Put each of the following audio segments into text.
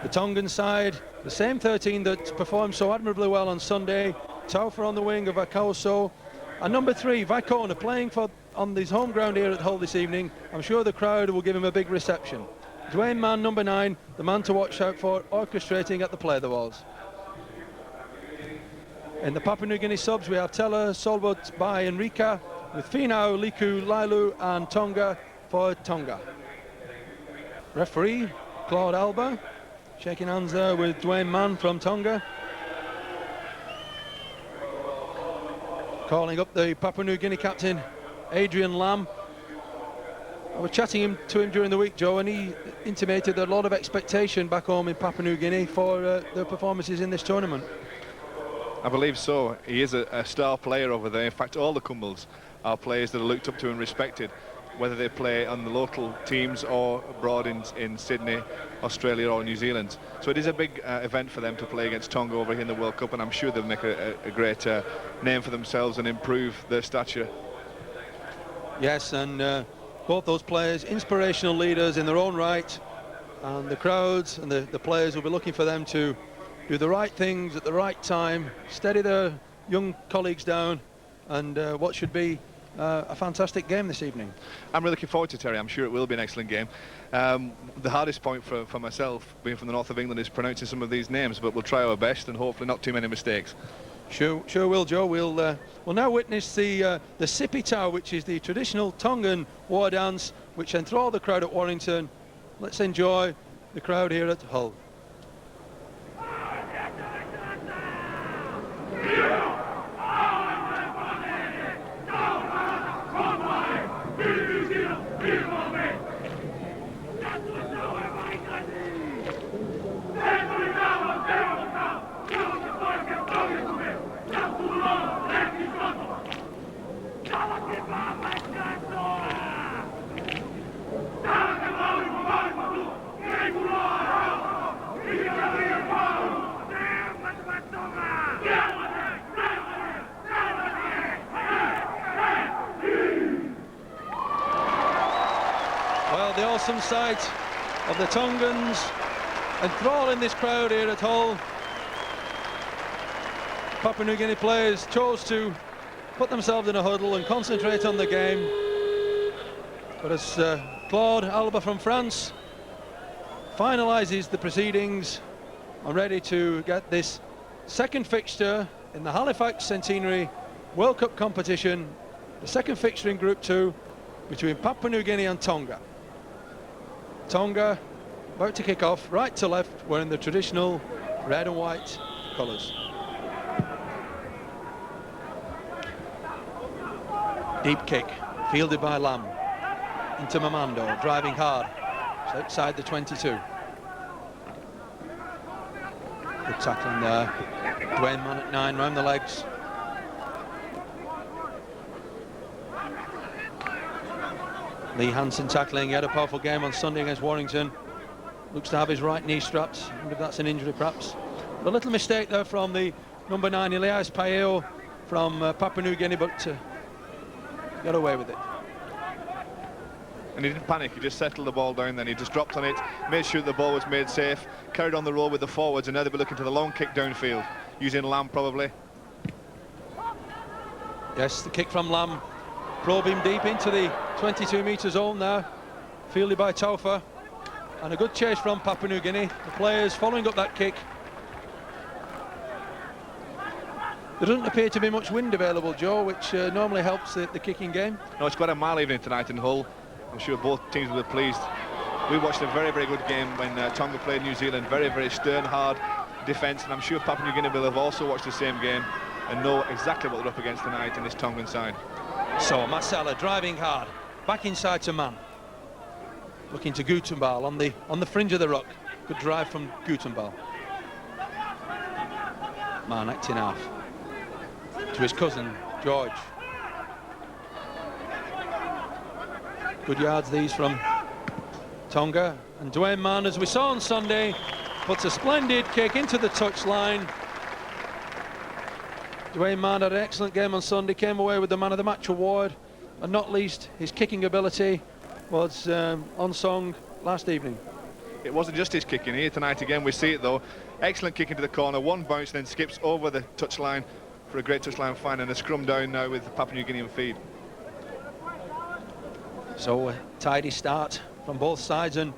The Tongan side, the same 13 that performed so admirably well on Sunday. Taufa on the wing of Akaoso. And number 3, Vaikona, playing on his home ground here at Hull this evening. I'm sure the crowd will give him a big reception. Dwayne Mann, number 9, the man to watch out for, orchestrating at the play there was. In the Papua New Guinea subs, we have Tella, Solbot, Bai and Rika, with Finau, Liku, Lailu and Tonga for Tonga. Referee, Claude Alba, shaking hands there with Dwayne Mann from Tonga. Calling up the Papua New Guinea captain, Adrian Lam. I was chatting to him during the week, Joe, and he intimated that a lot of expectation back home in Papua New Guinea for their performances in this tournament. I believe so. He is a star player over there. In fact, all the Kumbles are players that are looked up to and respected, whether they play on the local teams or abroad in Sydney, Australia or New Zealand. So it is a big event for them to play against Tonga over here in the World Cup, and I'm sure they'll make a great name for themselves and improve their stature. Yes, and both those players, inspirational leaders in their own right, and the crowds and the players will be looking for them to do the right things at the right time, steady their young colleagues down, and what should be a fantastic game this evening. I'm really looking forward to Terry. I'm sure it will be an excellent game. The hardest point for myself, being from the north of England, is pronouncing some of these names, but we'll try our best and hopefully not too many mistakes. Sure will, Joe. We'll now witness the Sipi Tau, which is the traditional Tongan war dance, which enthralled the crowd at Warrington. Let's enjoy the crowd here at Hull. Well, the awesome sight of the Tongans enthralling this crowd here at Hull. Papua New Guinea players chose to put themselves in a huddle and concentrate on the game. But as Claude Alba from France finalises the proceedings, I'm ready to get this second fixture in the Halifax Centenary World Cup competition, the second fixture in Group 2 between Papua New Guinea and Tonga. Tonga about to kick off, right to left, wearing the traditional red and white colours. Deep kick, fielded by Lam. Into Mamando, driving hard. It's outside the 22. Good tackling there. Dwayne Mann at 9, round the legs. Lee Hansen tackling. He had a powerful game on Sunday against Warrington. Looks to have his right knee strapped. I wonder if that's an injury perhaps. But a little mistake there from the number 9, Elias Paeo from Papua New Guinea, but got away with it. And he didn't panic, he just settled the ball down then. He just dropped on it, made sure the ball was made safe, carried on the roll with the forwards, and now they'll be looking to the long kick downfield, using Lam probably. Yes, the kick from Lam, probing deep into the 22-metre zone there, fielded by Taufa, and a good chase from Papua New Guinea. The players following up that kick. There doesn't appear to be much wind available, Joe, which normally helps the kicking game. No, it's quite a mild evening tonight in Hull. I'm sure both teams will be pleased. We watched a very, very good game when Tonga played New Zealand. Very, very stern, hard defence, and I'm sure Papua New Guinea will have also watched the same game and know exactly what they're up against tonight in this Tongan side. So Masala driving hard, back inside to Mann. Looking to Gutenbal on the fringe of the ruck. Good drive from Gutenbal. Mann acting half. To his cousin, George. Good yards these from Tonga. And Dwayne Mann, as we saw on Sunday, puts a splendid kick into the touchline. Dwayne Mann had an excellent game on Sunday, came away with the Man of the Match award, and not least his kicking ability was unsung last evening. It wasn't just his kicking. Here tonight again we see it though. Excellent kick into the corner, one bounce, then skips over the touchline for a great touchline find, and a scrum down now with the Papua New Guinean feed. So a tidy start from both sides, and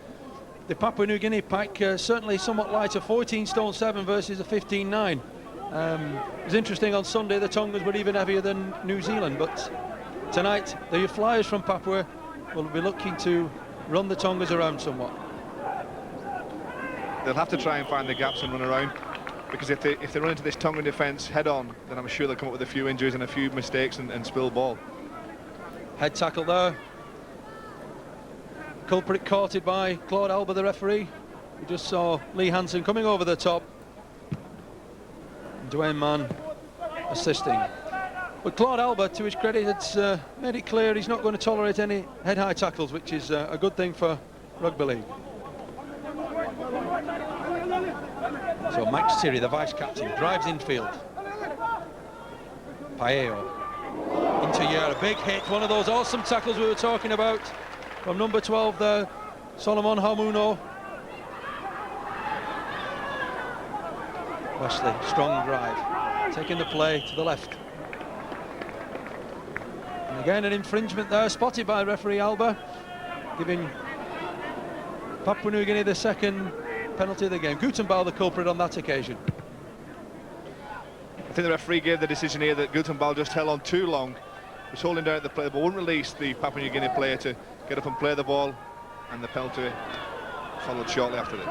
the Papua New Guinea pack certainly somewhat lighter, 14 stone 7 versus a 15-9. It was interesting on Sunday, the Tongans were even heavier than New Zealand, but tonight the Flyers from Papua will be looking to run the Tongas around somewhat. They'll have to try and find the gaps and run around, because if they run into this Tongan defence head on, then I'm sure they'll come up with a few injuries and a few mistakes and spill ball. Head tackle there. Culprit courted by Claude Alba, the referee. We just saw Lee Hansen coming over the top. And Dwayne Mann assisting. But Claude Alba, to his credit, has made it clear he's not going to tolerate any head-high tackles, which is a good thing for rugby league. So Max Tiri, the vice-captain, drives infield. Paeo into Yer, a big hit, one of those awesome tackles we were talking about from number 12 there, Solomon Hamuno. Wesley, strong drive, taking the play to the left. And again an infringement there, spotted by referee Alba, giving Papua New Guinea the second penalty of the game. Gutenbal the culprit on that occasion. I think the referee gave the decision here that Gutenbal just held on too long, was holding down at the play, but wouldn't release the Papua New Guinea player to get up and play the ball, and the penalty followed shortly after this.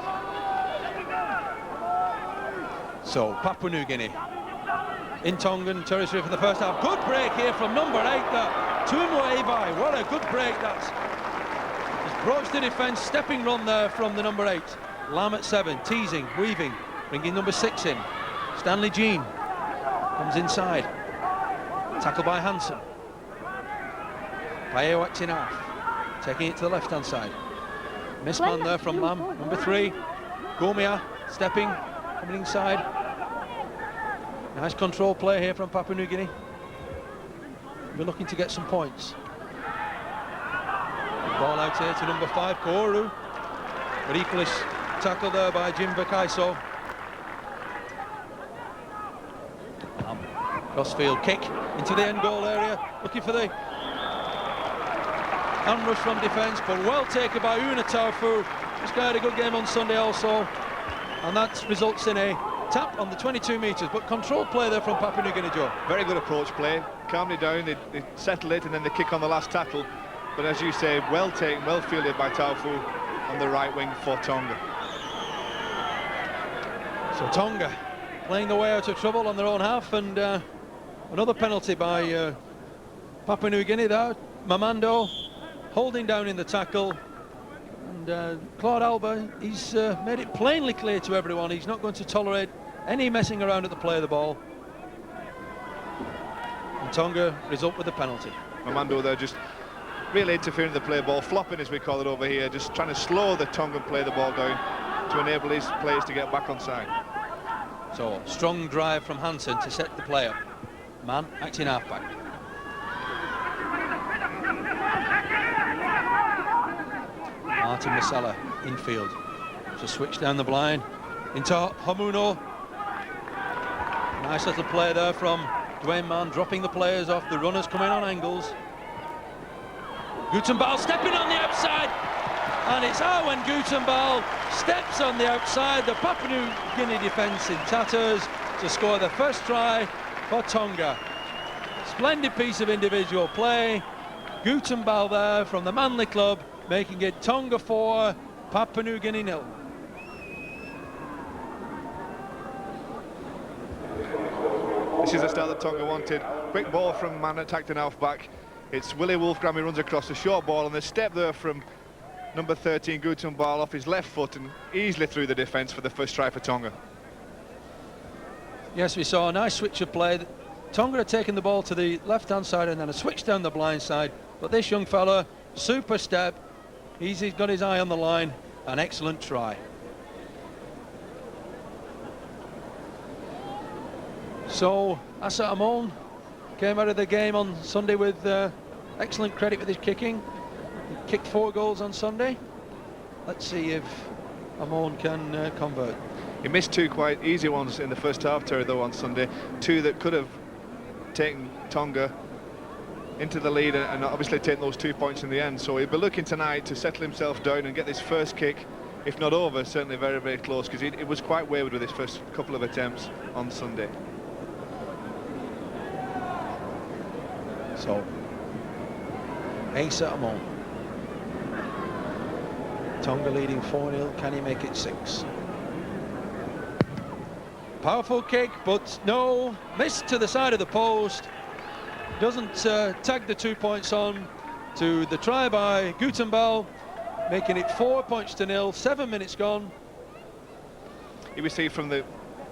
So Papua New Guinea in Tongan territory for the first half. Good break here from number 8 there, Tumo Evi. What a good break that. He's broached the defence, stepping run there from the number 8. Lam at 7, teasing, weaving, bringing number 6 in. Stanley Jean comes inside. Tackle by Hansen. Paeo acting off, taking it to the left-hand side. Missman there from Lam, number 3. Gomia stepping, coming inside. Nice control play here from Papua New Guinea. We're looking to get some points. Ball out here to number 5, Kouru. But equally tackled there by Jim Vakaiso. Crossfield kick into the end goal area, looking for the hand rush from defence, but well taken by Una Taufu. This guy had a good game on Sunday also, and that results in a tap on the 22 metres, but control play there from Papua New Guinea, Joe. Very good approach play, calmly down, they settle it, and then the kick on the last tackle. But as you say, well taken, well fielded by Taufu on the right wing for Tonga. So Tonga playing their way out of trouble on their own half, and another penalty by Papua New Guinea there. Mamando holding down in the tackle, and Claude Alba, he's made it plainly clear to everyone he's not going to tolerate any messing around at the play of the ball. And Tonga result with the penalty. Mamando there just really interfering in the play ball, flopping as we call it over here, just trying to slow the Tongan play the ball down to enable his players to get back on side. So strong drive from Hansen to set the play up. Man acting halfback. Martin Masala infield to switch down the blind into Hamuno. Nice little play there from Dwayne Mann, dropping the players off, the runners coming on angles. Gutenbal stepping on the outside, and it's when Gutenbal steps on the outside, the Papua New Guinea defence in tatters to score the first try for Tonga. Splendid piece of individual play. Gutenbal there from the Manly club, making it Tonga 4, Papua New Guinea 0. This is the start that Tonga wanted. Quick ball from man attacked and half-back. It's Willie Wolfgram who runs across the short ball, and the step there from number 13, Gutenbal, off his left foot and easily through the defence for the first try for Tonga. Yes, we saw a nice switch of play. Tonga had taken the ball to the left-hand side and then a switch down the blind side. But this young fella, super step, he's got his eye on the line, an excellent try. So Asa Amon came out of the game on Sunday with excellent credit with his kicking. He kicked 4 goals on Sunday. Let's see if Amon can convert. He missed two quite easy ones in the first half, Terry, though, on Sunday. Two that could have taken Tonga into the lead and obviously taken those 2 points in the end. So he'll be looking tonight to settle himself down and get this first kick, if not over, certainly very, very close, because it was quite wayward with his first couple of attempts on Sunday. So, Asa Amon. Tonga leading 4-0. Can he make it 6? Powerful kick, but no, missed to the side of the post. Doesn't tag the 2 points on to the try by Gutenbal, making it 4 points to 0. 7 minutes gone. He received from the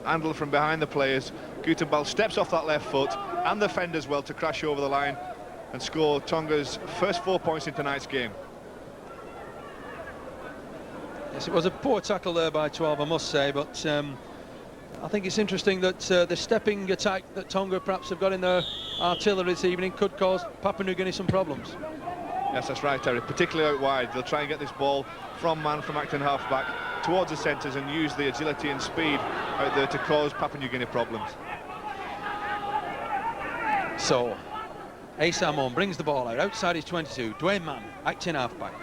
handle from behind the players. Gutenbal steps off that left foot and the fend as well to crash over the line and score Tonga's first 4 points in tonight's game. Yes, it was a poor tackle there by 12, I must say, but I think it's interesting that the stepping attack that Tonga perhaps have got in their artillery this evening could cause Papua New Guinea some problems. Yes, that's right, Terry, particularly out wide. They'll try and get this ball from acting half-back towards the centres and use the agility and speed out there to cause Papua New Guinea problems. So, Asa Amon brings the ball out, outside his 22. Dwayne Mann, acting half-back.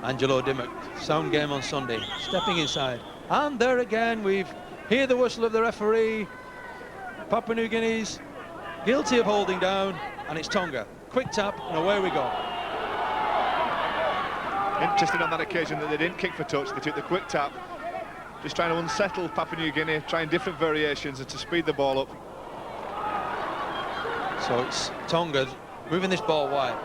Angelo Dimmock, sound game on Sunday, stepping inside. And there again, we've hear the whistle of the referee. Papua New Guinea's guilty of holding down, and it's Tonga. Quick tap, and away we go. Interesting on that occasion that they didn't kick for touch, they took the quick tap, just trying to unsettle Papua New Guinea, trying different variations and to speed the ball up. So it's Tonga moving this ball wide.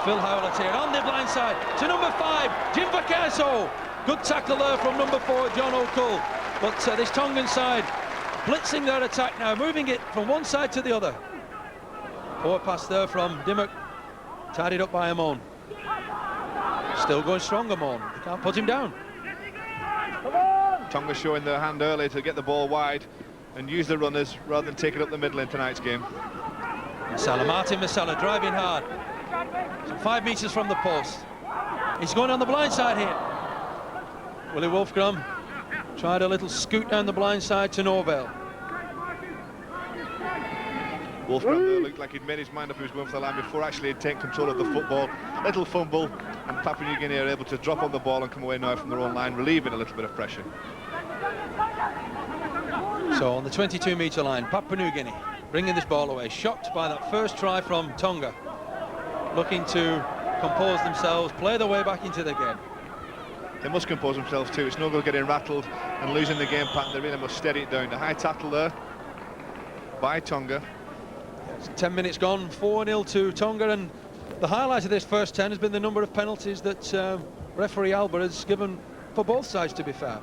Phil Howlett here on the blind side to number 5, Jim Vacaso. Good tackle there from number 4, John O'Cull. But this Tongan side blitzing their attack now, moving it from one side to the other. Poor pass there from Dimmock, tidied up by Amon. Still going strong, Amon. They can't put him down. Tonga showing their hand early to get the ball wide and use the runners rather than take it up the middle in tonight's game. Martin Masala driving hard. Some 5 metres from the post. He's going on the blind side here. Willie Wolfgram tried a little scoot down the blind side to Norvell. Wolfram there looked like he'd made his mind up he was going for the line before actually he'd taken control of the football. Little fumble, and Papua New Guinea are able to drop on the ball and come away now from their own line, relieving a little bit of pressure. So on the 22-metre line, Papua New Guinea bringing this ball away, shocked by that first try from Tonga, looking to compose themselves, play their way back into the game. They must compose themselves too. It's no good getting rattled and losing the game pattern. They really must steady it down. The high tackle there by Tonga. 10 minutes gone, 4-0 to Tonga, and the highlight of this first 10 has been the number of penalties that referee Albert has given for both sides, to be fair.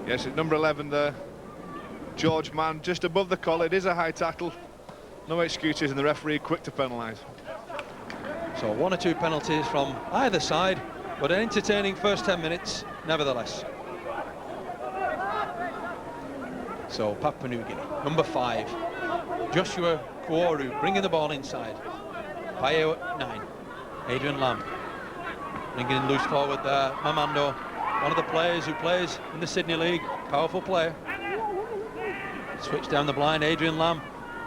Yes, it's number 11 there, George Mann, just above the collar. It is a high tackle, no excuses, and the referee quick to penalise. So 1 or 2 penalties from either side, but an entertaining first 10 minutes nevertheless. So Papua New Guinea, number 5, Joshua Kuoru bringing the ball inside. Paeo at 9, Adrian Lamb bringing in loose forward there. Mamando, one of the players who plays in the Sydney League, powerful player. Switch down the blind, Adrian Lamb.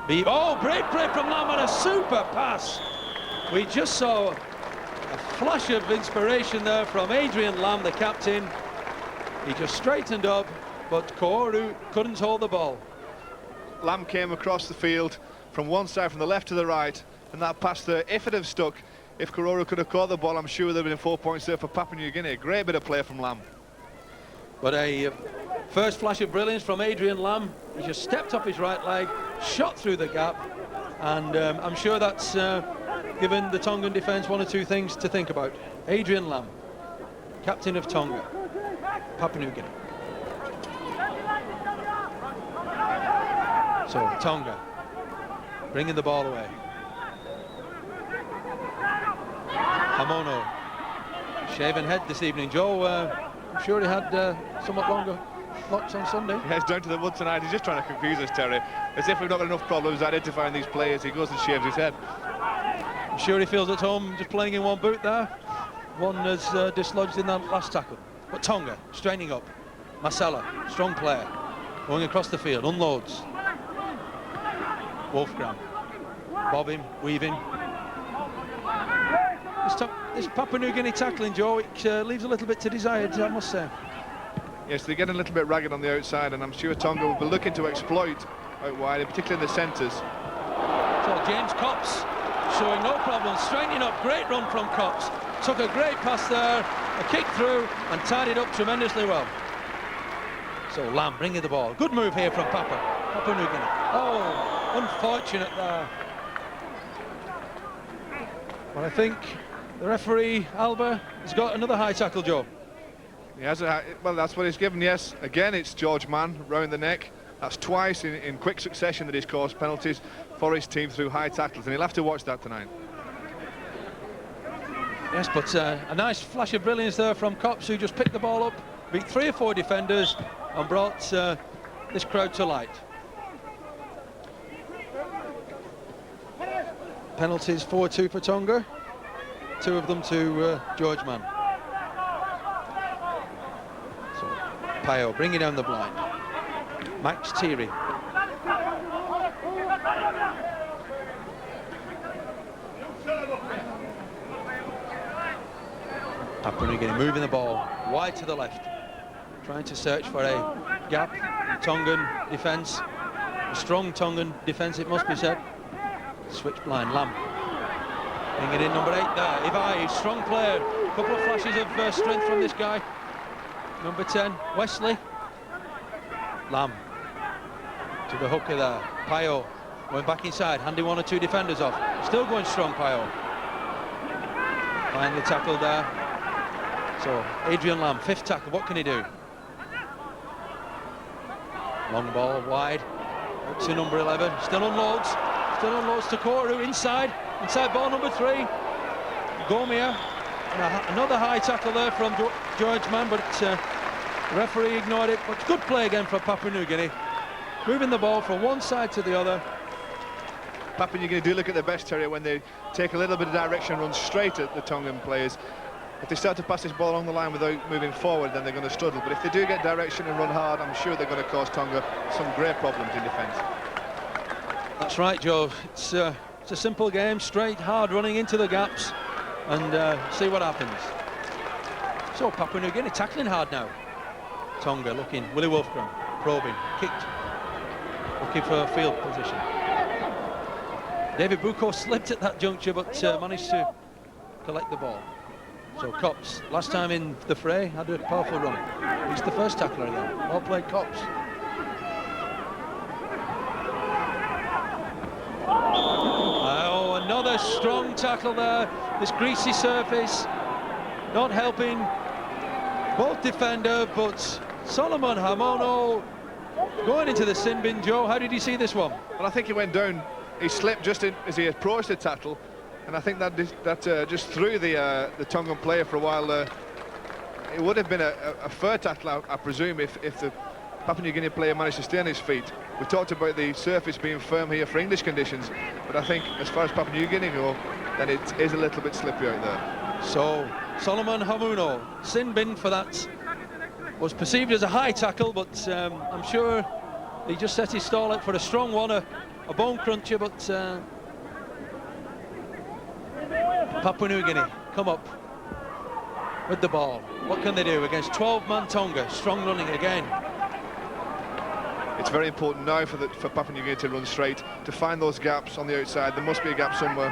Oh, great play from Lamb and a super pass. We just saw a flash of inspiration there from Adrian Lamb, the captain. He just straightened up, but Kuoru couldn't hold the ball. Lamb came across the field from one side, from the left to the right, and that pass there, if it had stuck, if Kuoru could have caught the ball, I'm sure there'd been 4 points there for Papua New Guinea. Great bit of play from Lamb. But a first flash of brilliance from Adrian Lamb. He just stepped up his right leg, shot through the gap, and I'm sure that's given the Tongan defence 1 or 2 things to think about. Adrian Lamb, captain of Tonga, Papua New Guinea. So Tonga bringing the ball away. Hamono, shaven head this evening. Joe, I'm sure he had somewhat longer locks on Sunday. Yeah, he's down to the wood tonight. He's just trying to confuse us, Terry. As if we've not got enough problems identifying these players. He goes and shaves his head. I'm sure he feels at home just playing in one boot there. one has dislodged in that last tackle. But Tonga straining up. Masala, strong player, going across the field, unloads. Wolfgram, bobbing, weaving. This Papua New Guinea tackling, Joe, it leaves a little bit to desired, I must say. Yes, they're getting a little bit ragged on the outside, and I'm sure Tonga will be looking to exploit out wide, particularly in the centres. So James Copps showing no problem, straightening up, great run from Copps. Took a great pass there, a kick through, and tied it up tremendously well. So Lamb bringing the ball. Good move here from Papua New Guinea. Oh, unfortunate there. Well, I think the referee, Alba, has got another high tackle, Joe. He has well, that's what he's given, yes. Again, it's George Mann round the neck. That's twice in quick succession that he's caused penalties for his team through high tackles, and he'll have to watch that tonight. Yes, but a nice flash of brilliance there from Copps, who just picked the ball up, beat 3 or 4 defenders, and brought this crowd to light. Penalties 4-2 for Tonga, 2 of them to George Mann. So Pio bringing down the blind. Max Thierry. Papua New Guinea moving the ball wide to the left, trying to search for a gap in Tongan defence. A strong Tongan defence, it must be said. Switch blind, Lamb. Bringing in number 8 there, Ivai, strong player. A couple of flashes of strength from this guy. Number 10, Wesley. Lamb to the hooker there. Pio going back inside, handing 1 or 2 defenders off. Still going strong, Pio. Finally tackled there. So Adrian Lamb, 5th tackle, what can he do? Long ball wide, out to number 11, still unloads to Koru, inside ball number 3. Gomia, another high tackle there from George Mann, but the referee ignored it. But good play again from Papua New Guinea, moving the ball from one side to the other. Papua New Guinea do look at their best, Terry, when they take a little bit of direction, run straight at the Tongan players. If they start to pass this ball along the line without moving forward, then they're going to struggle. But if they do get direction and run hard, I'm sure they're going to cause Tonga some great problems in defence. That's right, Joe. It's a simple game, straight, hard running into the gaps, and see what happens. So Papua New Guinea tackling hard now. Tonga looking, Willie Wolfgram probing, kicked, looking for field position. David Bucco slipped at that juncture, but managed to collect the ball. So Copps, last time in the fray, had a powerful run. He's the first tackler again. Well played, Copps. Oh, another strong tackle there. This greasy surface not helping both defender, but Solomon Hamono going into the sin bin. Joe, how did you see this one? Well, I think he went down. He slipped just as he approached the tackle, and I think that just threw the Tongan player for a while. It would have been a fair tackle, I presume, if the Papua New Guinea player managed to stay on his feet. We talked about the surface being firm here for English conditions, but I think as far as Papua New Guinea go, then it is a little bit slippery out there. So Solomon Hamuno, sin bin for that. Was perceived as a high tackle, but I'm sure he just set his stall out for a strong one, a bone cruncher, but Papua New Guinea come up with the ball. What can they do against 12-man Tonga? Strong running again. It's very important now for Papua New Guinea to run straight, to find those gaps on the outside. There must be a gap somewhere.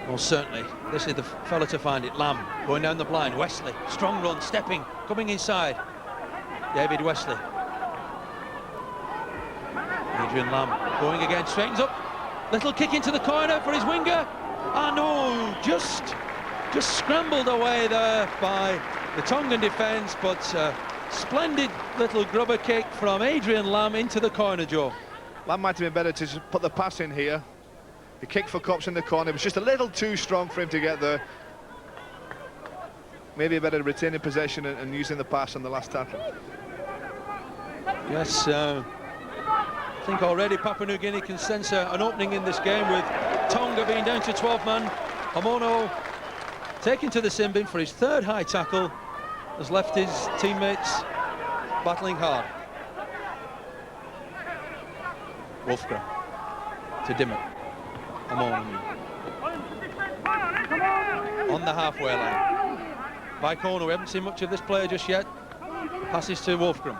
Well, certainly. This is the fella to find it. Lamb going down the blind. Wesley, strong run, stepping, coming inside. David Wesley. Adrian Lamb going again, straightens up. Little kick into the corner for his winger. Ah, no, just scrambled away there by the Tongan defence, but splendid little grubber kick from Adrian Lamb into the corner, Joe. Lamb might have been better to just put the pass in here. The kick for Copps in the corner was just a little too strong for him to get there. Maybe better retaining possession and using the pass on the last tackle. Yes, I think already Papua New Guinea can sense an opening in this game, with Tonga being down to 12 man. Hamono taken to the sin bin for his third high tackle, has left his teammates battling hard. Wolfgram to Dimmock. On the halfway line. Vaikono, we haven't seen much of this player just yet. Passes to Wolfgram.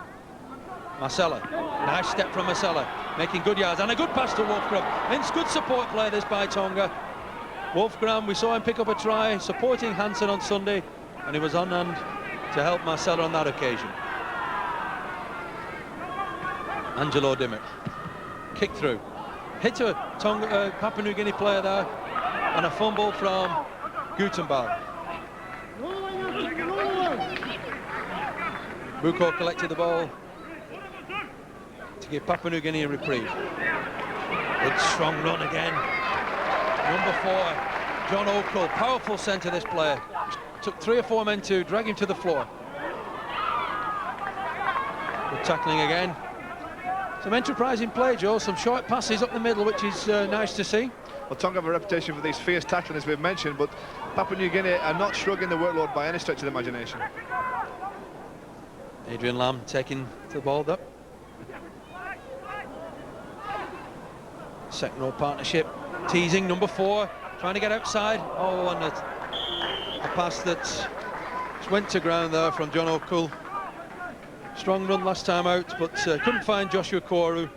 Marcella, nice step from Marcella, making good yards, and a good pass to Wolfgram. It's good support play this by Tonga. Wolfgram, we saw him pick up a try, supporting Hansen on Sunday, and he was on hand to help Marcella on that occasion. Angelo Dimmock, kick through, hit a Papua New Guinea player there, and a fumble from Gutenberg. Buko collected the ball to give Papua New Guinea a reprieve. Good strong run again. Number 4, John O'Cull, powerful centre this player. Took 3 or 4 men to drag him to the floor. Good tackling again. Some enterprising play, Joe, some short passes up the middle, which is nice to see. Well, Tonga have a reputation for these fierce tackling, as we've mentioned, but Papua New Guinea are not shrugging the workload by any stretch of the imagination. Adrian Lamb taking the ball up. Second row partnership, teasing number 4, trying to get outside. Oh, and a pass that went to ground there from John O'Cull. Strong run last time out, but couldn't find Joshua Koru.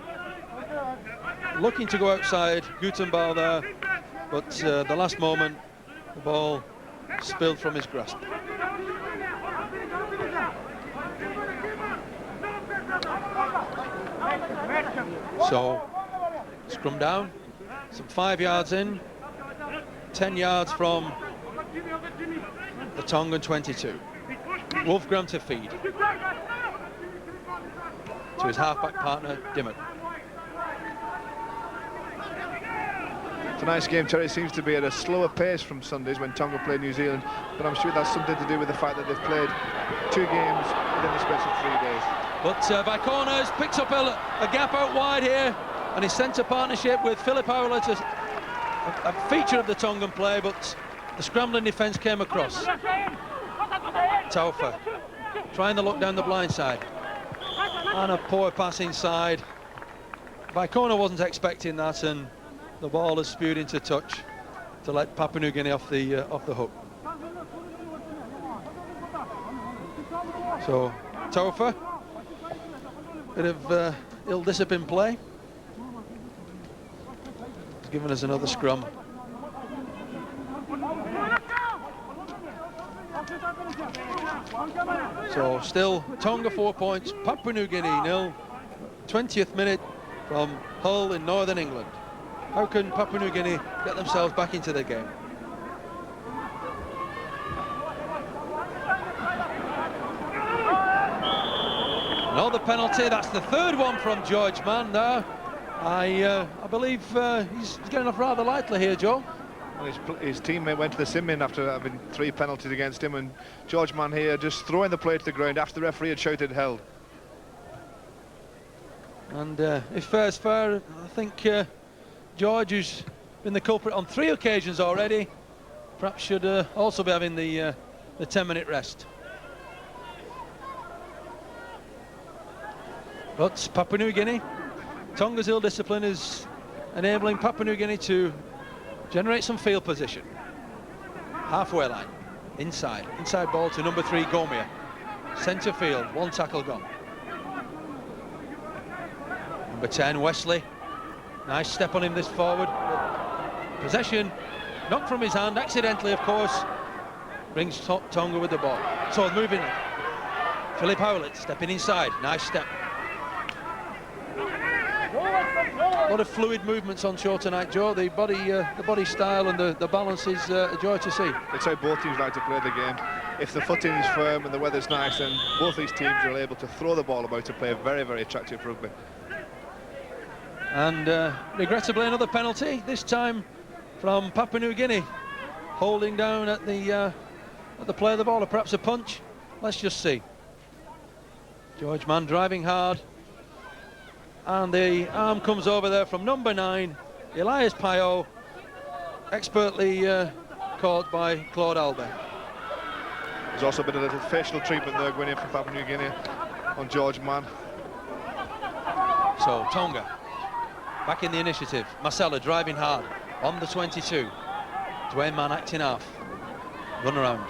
Looking to go outside, Gutenberg there, but the last moment, the ball spilled from his grasp. So, scrum down, some 5 yards in, 10 yards from the Tongan 22. Wolfgram to feed to his halfback partner, Dimmock. It's a nice game, Terry. It seems to be at a slower pace from Sundays when Tonga played New Zealand, but I'm sure that's something to do with the fact that they've played 2 games within the space of 3 days. But Vaikono picks up a gap out wide here, and his centre partnership with Philip Howlett, a feature of the Tongan play, but the scrambling defence came across. Taufa trying to look down the blind side, and a poor pass inside. Vaikono wasn't expecting that, and the ball is spewed into touch to let Papua New Guinea off the hook. So Taufa, bit of ill-disciplined play. He's given us another scrum. So still Tonga 4 points, Papua New Guinea 0. 20th minute from Hull in Northern England. How can Papua New Guinea get themselves back into the game? Another penalty, that's the 3rd one from George Mann there. I believe he's getting off rather lightly here, Joe. Well, his teammate went to the sin bin after having 3 penalties against him, and George Mann here just throwing the play to the ground after the referee had shouted held. And if fair's fair, I think George, who's been the culprit on 3 occasions already, perhaps should also be having the 10-minute rest. But Papua New Guinea, Tonga's ill discipline is enabling Papua New Guinea to generate some field position. Halfway line, inside ball to number 3, Gomia. Centre field, 1 tackle gone. Number 10, Wesley. Nice step on him this forward. Possession knocked from his hand, accidentally of course. Brings Tonga with the ball. So moving. Philip Howlett stepping inside, nice step. A lot of fluid movements on show tonight, Joe. The body style and the balance is a joy to see. It's how both teams like to play the game. If the footing is firm and the weather's nice, then both these teams are able to throw the ball about to play very, very attractive rugby. And regrettably another penalty, this time from Papua New Guinea, holding down at the play of the ball, or perhaps a punch. Let's just see. George Mann driving hard, and the arm comes over there from number 9, Elias Pio, expertly caught by Claude Alba. There's also been a little facial treatment there, Guinea, from Papua New Guinea on George Mann. So Tonga back in the initiative. Marcella driving hard on the 22. Dwayne Mann acting off. Run around.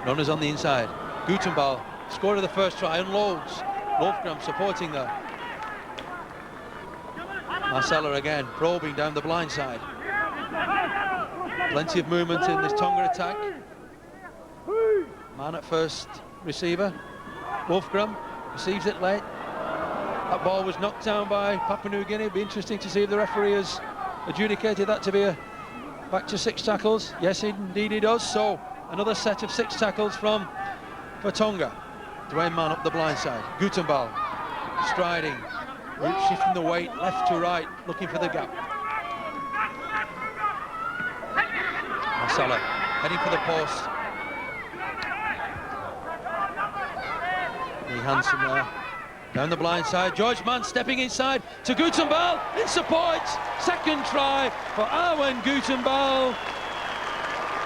Runners on the inside. Gutenball, scorer of the first try, unloads. Wolfgram supporting there. Marcella again, probing down the blind side. Plenty of movement in this Tonga attack. Man at first receiver. Wolfgram receives it late. That ball was knocked down by Papua New Guinea. It'd be interesting to see if the referee has adjudicated that to be a back to 6 tackles. Yes, indeed he does. So another set of 6 tackles for Tonga. Dwayne Mann up the blind side. Gutenball striding, shifting the weight left to right, looking for the gap. Marcella heading for the post. Lee Hansen there. Down the blind side, George Mann stepping inside to Gutenball in support. Second try for Arwen Gutenball.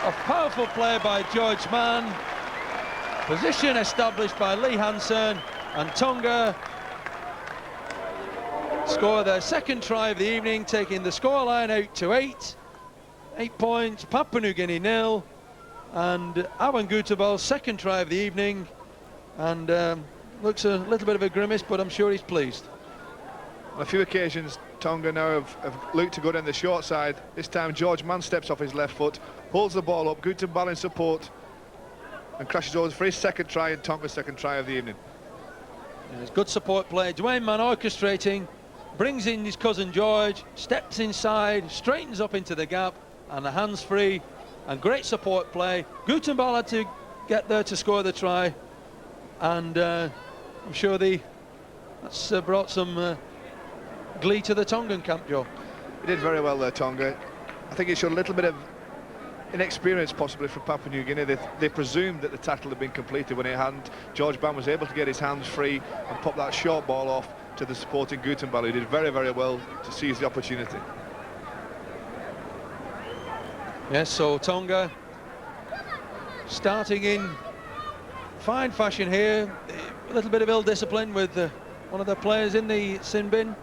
A powerful play by George Mann. Position established by Lee Hansen, and Tonga score their second try of the evening, taking the scoreline out to 8. 8 points, Papua New Guinea 0, and Arwen Gutenball's second try of the evening, and looks a little bit of a grimace, but I'm sure he's pleased. On a few occasions, Tonga now have looked to go down the short side. This time, George Mann steps off his left foot, holds the ball up, Gutenball in support, and crashes over for his second try and Tonga's second try of the evening. Yeah, it's good support play. Dwayne Mann orchestrating, brings in his cousin George, steps inside, straightens up into the gap, and the hands free, and great support play. Gutenball had to get there to score the try, and I'm sure that's brought some glee to the Tongan camp, Joe. He did very well there, Tonga. I think it showed a little bit of inexperience possibly from Papua New Guinea. They presumed that the tackle had been completed when it hadn't. George Mann was able to get his hands free and pop that short ball off to the supporting Gutenball, who did very, very well to seize the opportunity. Yes, so Tonga starting in fine fashion here. A little bit of ill discipline with one of their players in the sin bin,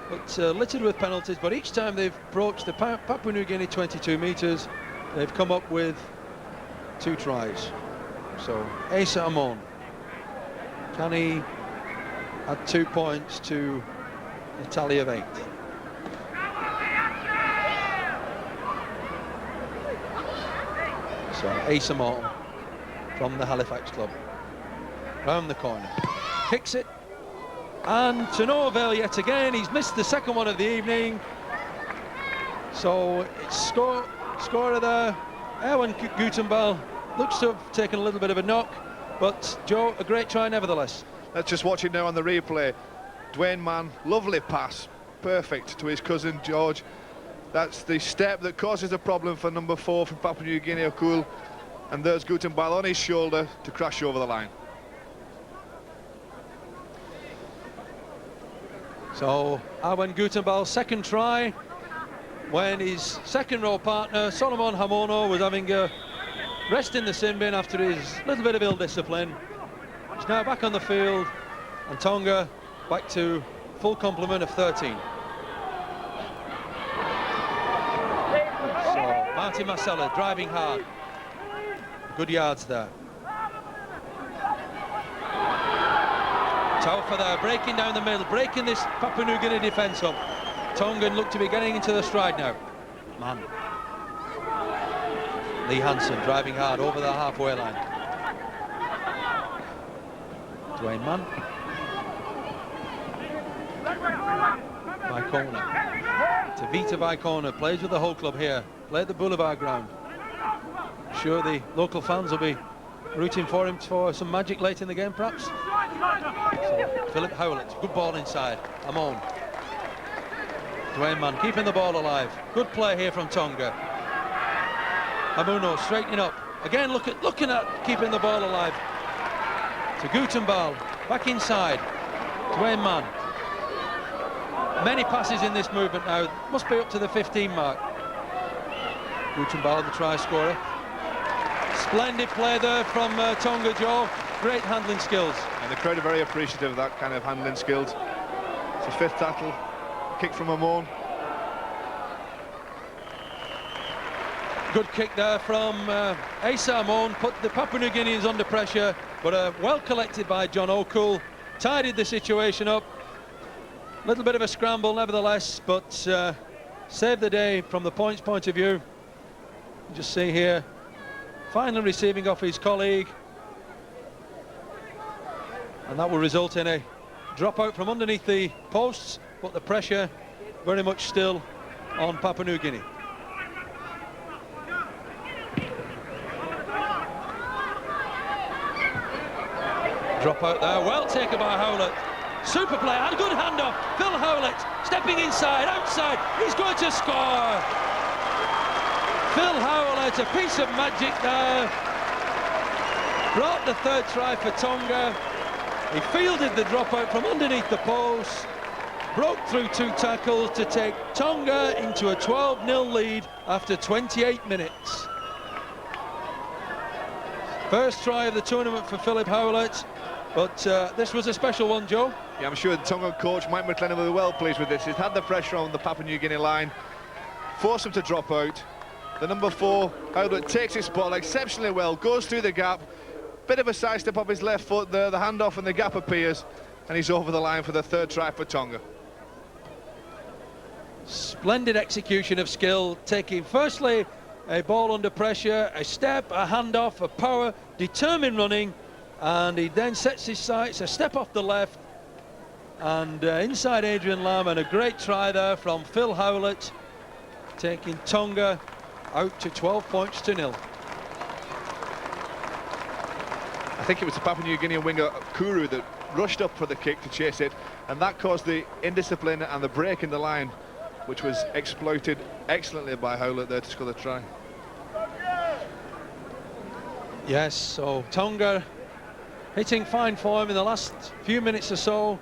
but littered with penalties. But each time they've approached the Papua New Guinea 22 metres, they've come up with 2 tries. So Asa Amon, can he add 2 points to a tally of 8? So Asa Amon from the Halifax club, round the corner, kicks it, and to no avail yet again. He's missed the second one of the evening. So it's scorer there, Erwin Gutenball. Looks to have taken a little bit of a knock, but Joe, a great try nevertheless. Let's just watch it now on the replay. Dwayne Mann, lovely pass, perfect to his cousin George. That's the step that causes a problem for number 4 from Papua New Guinea, Okul, and there's Gutenball on his shoulder to crash over the line. So Arwen Gutenball's second try, when his second row partner Solomon Hamono was having a rest in the sin bin after his little bit of ill discipline. He's now back on the field, and Tonga back to full complement of 13. So Martin Marcella driving hard, good yards there. Taufa there, breaking down the middle, breaking this Papua New Guinea defence up. Tongan look to be getting into the stride now. Man. Lee Hansen driving hard over the halfway line. Dwayne Mann. Vicona. Tavita Vicona plays with the whole club here. Play at the Boulevard ground. I'm sure the local fans will be rooting for him for some magic late in the game, perhaps. So, Philip Howlett, good ball inside. Amon. Dwayne Mann keeping the ball alive. Good play here from Tonga. Hamuno straightening up. Again, looking at keeping the ball alive. To Gutenball, back inside. Dwayne Mann. Many passes in this movement now. Must be up to the 15 mark. Gutenball, the try scorer. Splendid play there from Tonga, Joe. Great handling skills. And the crowd are very appreciative of that kind of handling skills. It's a fifth tackle, kick from Amon. Good kick there from Asa Amon, put the Papua New Guineans under pressure, but well collected by John O'Cool, tidied the situation up. A little bit of a scramble nevertheless, but saved the day from the points point of view. You just see here, finally receiving off his colleague, and that will result in a dropout from underneath the posts, but the pressure very much still on Papua New Guinea. Drop out there, well taken by Howlett. Super play, and good handoff. Phil Howlett stepping inside, outside, he's going to score. Phil Howlett, a piece of magic there. Brought the third try for Tonga. He fielded the dropout from underneath the post, broke through 2 tackles to take Tonga into a 12-0 lead after 28 minutes. First try of the tournament for Philip Howlett. But this was a special one, Joe. Yeah, I'm sure the Tongan coach, Mike McLennan, will be well pleased with this. He's had the pressure on the Papua New Guinea line, forced him to drop out. The number 4, Howlett, takes his ball exceptionally well, goes through the gap. Bit of a sidestep off his left foot there, the handoff and the gap appears, and he's over the line for the third try for Tonga. Splendid execution of skill, taking firstly a ball under pressure, a step, a handoff, a power, determined running, and he then sets his sights, a step off the left, and inside Adrian Lamb, and a great try there from Phil Howlett, taking Tonga out to 12 points to 0. I think it was the Papua New Guinea winger Kuru that rushed up for the kick to chase it, and that caused the indiscipline and the break in the line, which was exploited excellently by Howlett there to score the try. Yes, so Tonga hitting fine form in the last few minutes or so,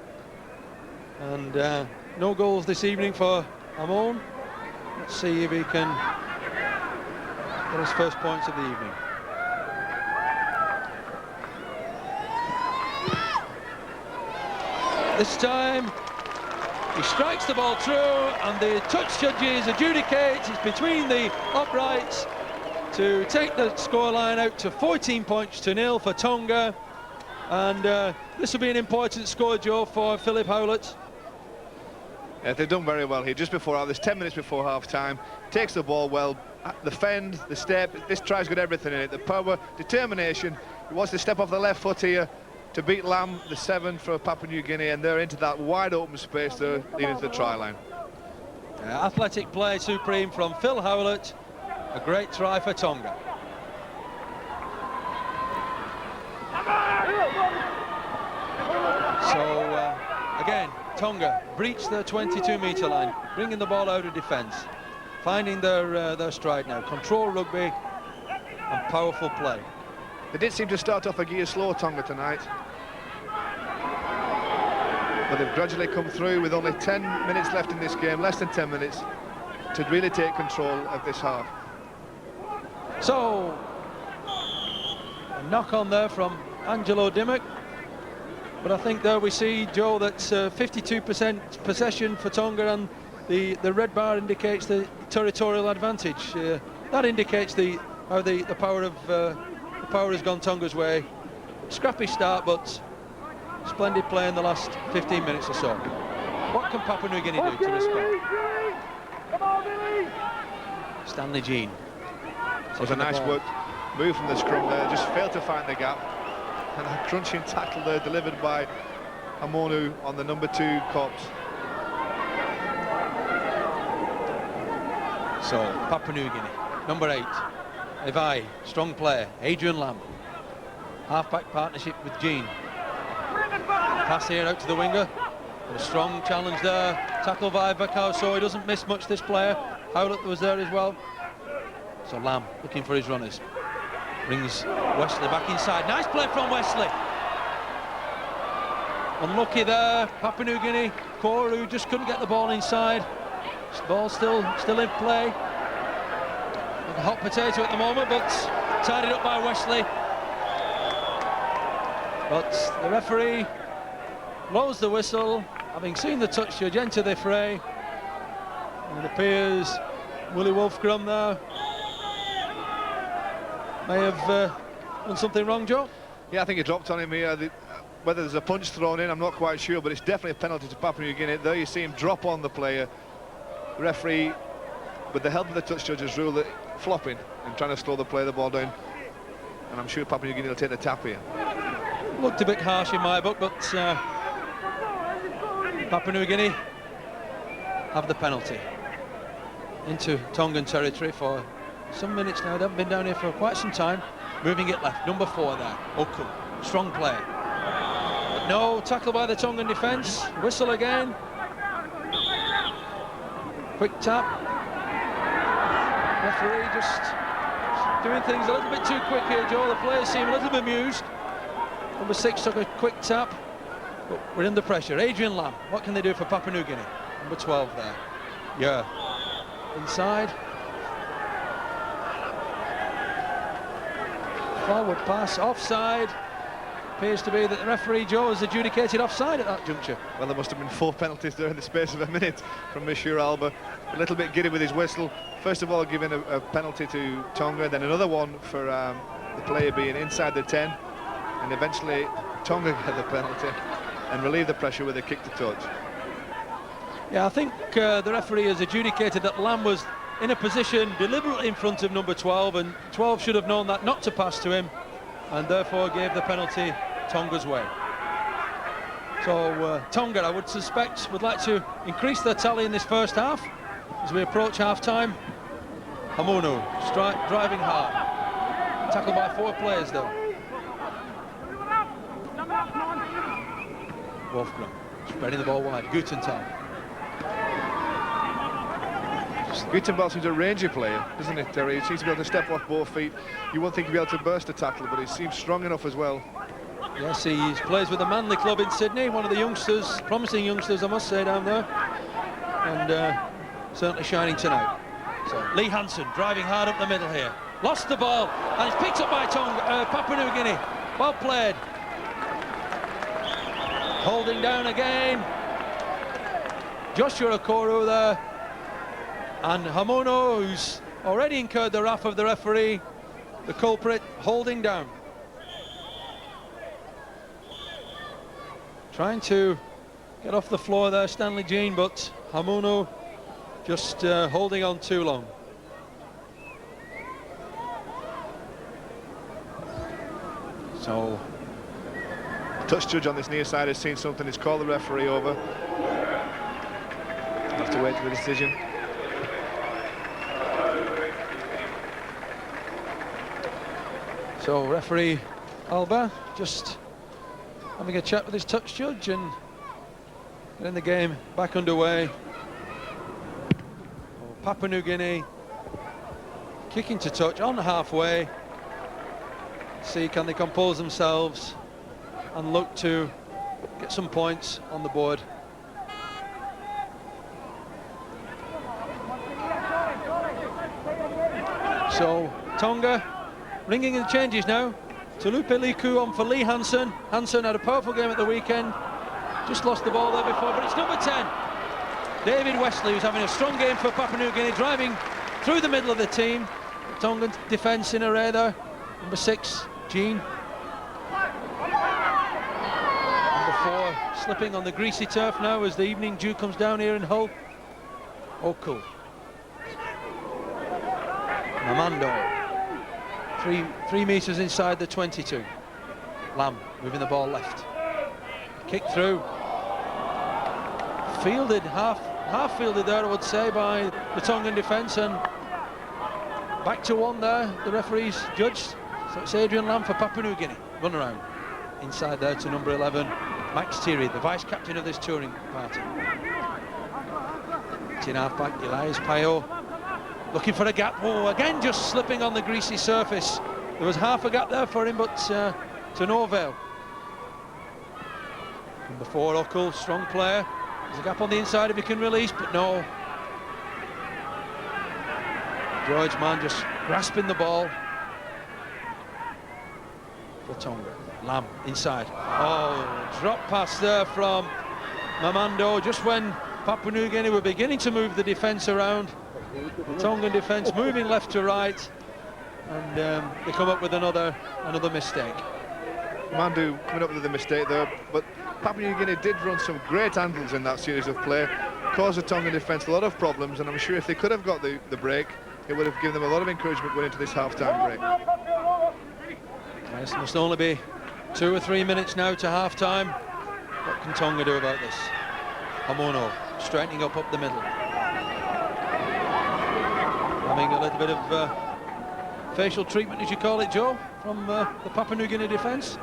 and no goals this evening for Amon. Let's see if he can get his first points of the evening. This time he strikes the ball through, and the touch judges adjudicate. It's between the uprights to take the scoreline out to 14 points to 0 for Tonga. And this will be an important score, Joe, for Philip Howlett. Yeah, they've done very well here. Just before, there's 10 minutes before half-time. Takes the ball well, the fend, the step. This try's got everything in it. The power, determination. He wants to step off the left foot here to beat Lamb, the 7 for Papua New Guinea, and they're into that wide open space there leading to the try line. Athletic play supreme from Phil Howlett. A great try for Tonga. So again, Tonga breach their 22-metre line, bringing the ball out of defence, finding their stride now. Control rugby and powerful play. They did seem to start off a gear slow, Tonga, tonight, but they've gradually come through with only 10 minutes left in this game, less than 10 minutes, to really take control of this half. So, a knock on there from Angelo Dimmock. But I think there we see, Joe, that's 52% possession for Tonga, and the red bar indicates the territorial advantage. That indicates how the power has gone Tonga's way. Scrappy start, but splendid play in the last 15 minutes or so. What can Papua New Guinea do to respond? Stanley Jean. It was a nice work move from the scrum there, just failed to find the gap. And a crunching tackle there delivered by Amonu on the number 2 Cops. So, Papua New Guinea, number 8, Evai, strong player, Adrian Lamb. Half-back partnership with Jean. Pass here out to the winger. A strong challenge there. Tackle by Vakau, so he doesn't miss much, this player. Howlett was there as well. So Lamb looking for his runners. Brings Wesley back inside. Nice play from Wesley. Unlucky there, Papua New Guinea. Koru just couldn't get the ball inside. Ball still in play. Like a hot potato at the moment, but tidied up by Wesley. But the referee blows the whistle, having seen the touch judge enter the fray. And it appears Willie Wolfgram there may have done something wrong, Joe. Yeah, I think he dropped on him here. Whether there's a punch thrown in, I'm not quite sure, but it's definitely a penalty to Papua New Guinea. There you see him drop on the player. The referee, with the help of the touch judge, has ruled it flopping and trying to slow the player the ball down. And I'm sure Papua New Guinea will take the tap here. Looked a bit harsh in my book, but Papua New Guinea have the penalty into Tongan territory for some minutes now. They haven't been down here for quite some time. Moving it left, number 4 there, Oku, strong player. But no tackle by the Tongan defence. Whistle again. Quick tap. Referee just doing things a little bit too quick here, Joe. The players seem a little bemused. Number 6 took a quick tap, but we're under pressure. Adrian Lamb, what can they do for Papua New Guinea? Number 12 there. Yeah. Inside. Forward pass, offside. Appears to be that the referee, Joe, has adjudicated offside at that juncture. Well, there must have been 4 penalties there in the space of a minute from Monsieur Alba. A little bit giddy with his whistle. First of all, giving a penalty to Tonga, then another one for the player being inside the 10. And eventually, Tonga get the penalty and relieve the pressure with a kick to touch. Yeah, I think the referee has adjudicated that Lamb was in a position deliberately in front of number 12, and 12 should have known that not to pass to him, and therefore gave the penalty Tonga's way. So Tonga, I would suspect, would like to increase their tally in this first half as we approach half-time. Hamono driving hard. Tackled by 4 players though. Wolfgram spreading the ball wide. Gutenthal. Gutenthal seems a rangy player, doesn't it, Terry? He seems to be able to step off both feet. You won't think he'd be able to burst a tackle, but he seems strong enough as well. Yes, he plays with the Manly club in Sydney, one of the youngsters, promising youngsters, I must say, down there. And certainly shining tonight. So Lee Hansen driving hard up the middle here. Lost the ball, and it's picked up by Papua New Guinea. Well played. Holding down again. Joshua Okoro there. And Hamono, who's already incurred the wrath of the referee, the culprit, holding down. Trying to get off the floor there, Stanley Jean, but Hamono just holding on too long. So, touch judge on this near side has seen something. He's called the referee over. Have to wait for the decision. So referee Alba just having a chat with his touch judge and getting the game back underway. Oh, Papua New Guinea kicking to touch on halfway. See, can they compose themselves and look to get some points on the board. So Tonga ringing in the changes now. Tulupe Liku on for Lee Hansen. Hansen had a powerful game at the weekend. Just lost the ball there before, but it's number 10. David Wesley, who's having a strong game for Papua New Guinea, driving through the middle of the team. The Tongan defence in array there. Number 6, Jean. Number 4, slipping on the greasy turf now as the evening dew comes down here in Hull. Oku. Namando. Three metres inside the 22. Lamb moving the ball left. Kick through. Fielded, half fielded there, I would say, by the Tongan defence, and back to 1 there. The referee's judged. So it's Adrian Lamb for Papua New Guinea. Run around. Inside there to number 11, Max Thierry, the vice captain of this touring party. In half-back, Elias Payot. Looking for a gap. Oh, again, just slipping on the greasy surface. There was half a gap there for him, but to no avail. Number 4, Okul, strong player. There's a gap on the inside if he can release, but no. George Mann just grasping the ball. for Tonga. Lam inside. Oh, drop pass there from Mamando just when Papua New Guinea were beginning to move the defence around. The Tongan defence moving left to right, and they come up with another mistake. Mandu coming up with a mistake there, but Papua New Guinea did run some great handles in that series of play, caused the Tongan defence a lot of problems, and I'm sure if they could have got the break, it would have given them a lot of encouragement going into this half-time break. Yes, must only be 2 or 3 minutes now to half-time. What can Tonga do about this? Hamono straightening up the middle. Having a little bit of facial treatment, as you call it, Joe, from the Papua New Guinea defence.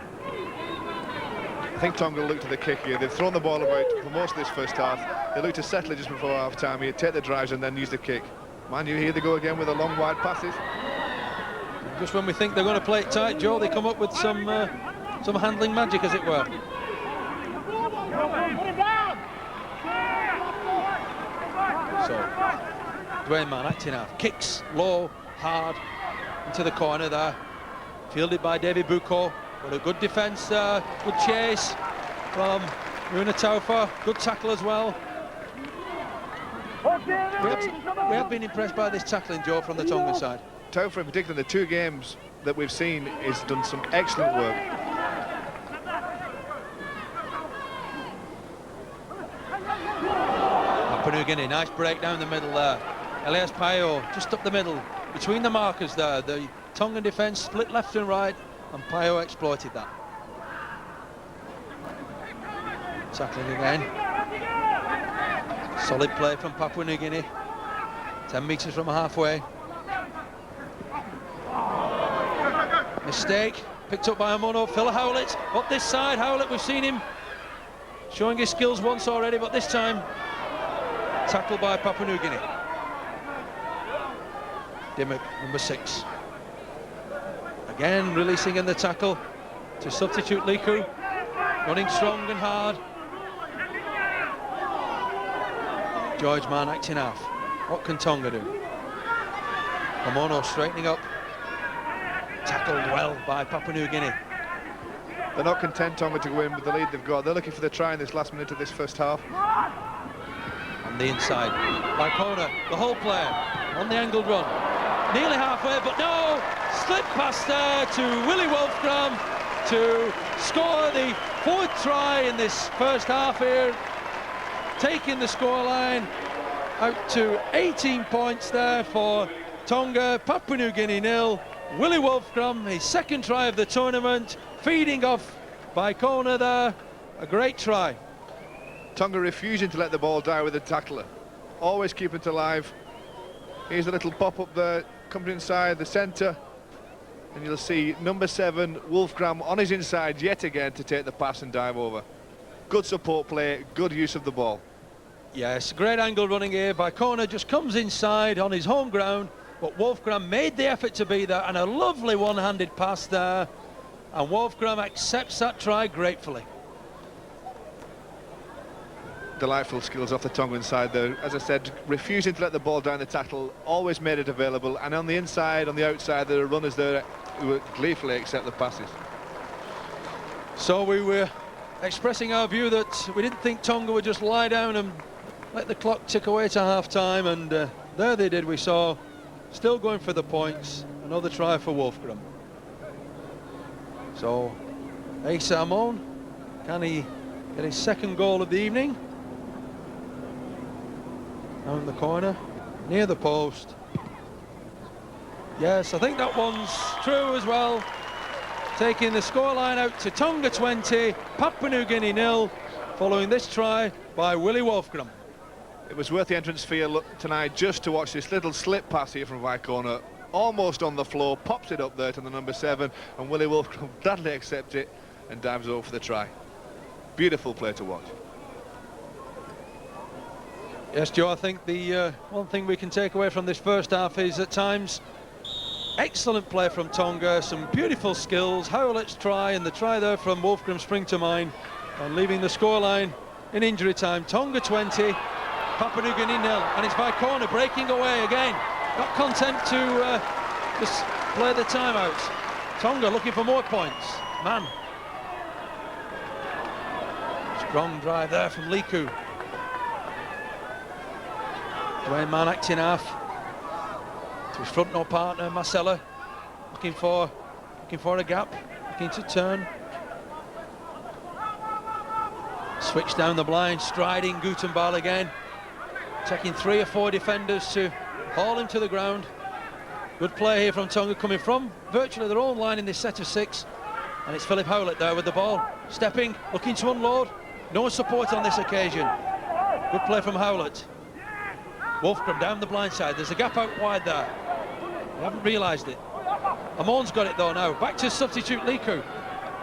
I think Tonga looked to the kick here. They've thrown the ball about for most of this first half. They looked to settle it just before half-time here, take the drives and then use the kick. Man, here they go again with the long, wide passes. Just when we think they're going to play it tight, Joe, they come up with some handling magic, as it were. So, Dwayne Man acting out. Kicks low, hard, into the corner there. Fielded by David Buko. But a good defence there, good chase from Runa Taufa, good tackle as well. We have been impressed by this tackling, Joe, from the Tongan side. Taufa in particular, the 2 games that we've seen, has done some excellent work. Papua New Guinea, nice break down the middle there. Elias Payo just up the middle, between the markers there. The Tongan defence split left and right, and Payo exploited that. Tackling again. Solid play from Papua New Guinea. 10 metres from halfway. Mistake, picked up by Hamono. Phil Howlett up this side. Howlett, we've seen him showing his skills once already, but this time tackled by Papua New Guinea. Dimmock, number 6. Again, releasing in the tackle to substitute Liku. Running strong and hard. George Mann acting off. What can Tonga do? Hamono straightening up. Tackled well by Papua New Guinea. They're not content, Tonga, to go in with the lead they've got. They're looking for the try in this last minute of this first half. On the inside, by corner, the whole player on the angled run. Nearly halfway, but no! Slip pass there to Willie Wolfgram to score the 4th try in this first half here. Taking the scoreline out to 18 points there for Tonga. Papua New Guinea 0. Willie Wolfgram, his 2nd try of the tournament, feeding off by corner there. A great try. Tonga refusing to let the ball die with the tackler. Always keeping it alive. Here's a little pop-up there, coming inside the centre. And you'll see number 7, Wolfgram, on his inside yet again to take the pass and dive over. Good support play, good use of the ball. Yes, great angle running here by corner, just comes inside on his home ground, but Wolfgram made the effort to be there, and a lovely one-handed pass there, and Wolfgram accepts that try gratefully. Delightful skills off the Tongan side there. As I said, refusing to let the ball down the tackle, always made it available, and on the inside, on the outside, there are runners there who would gleefully accept the passes. So we were expressing our view that we didn't think Tonga would just lie down and let the clock tick away to half-time, and there they did. We saw, still going for the points, another try for Wolfgram. So, Asa Amon, can he get his 2nd goal of the evening? Down the corner, near the post. Yes, I think that one's true as well. Taking the scoreline out to Tonga 20, Papua New Guinea 0, following this try by Willie Wolfgram. It was worth the entrance fee tonight just to watch this little slip pass here from Vaikona. Almost on the floor, pops it up there to the number 7, and Willie Wolfgram gladly accepts it and dives over for the try. Beautiful play to watch. Yes, Joe, I think the one thing we can take away from this first half is at times excellent play from Tonga, some beautiful skills. Howlett's try and the try there from Wolfgram spring to mind, and leaving the scoreline in injury time. Tonga 20, Papua New Guinea 0, and it's by corner, breaking away again. Not content to just play the timeout. Tonga looking for more points. Mann. Strong drive there from Liku. Dwayne Mann acting half. To his front row partner, Marcella. Looking for a gap. Looking to turn. Switch down the blind, striding Gutenball again. Taking 3 or 4 defenders to haul him to the ground. Good play here from Tonga, coming from virtually their own line in this set of 6. And it's Philip Howlett there with the ball. Stepping, looking to unload. No support on this occasion. Good play from Howlett. Wolfgram down the blind side. There's a gap out wide there. They haven't realised it. Amon's got it though now. Back to substitute Liku.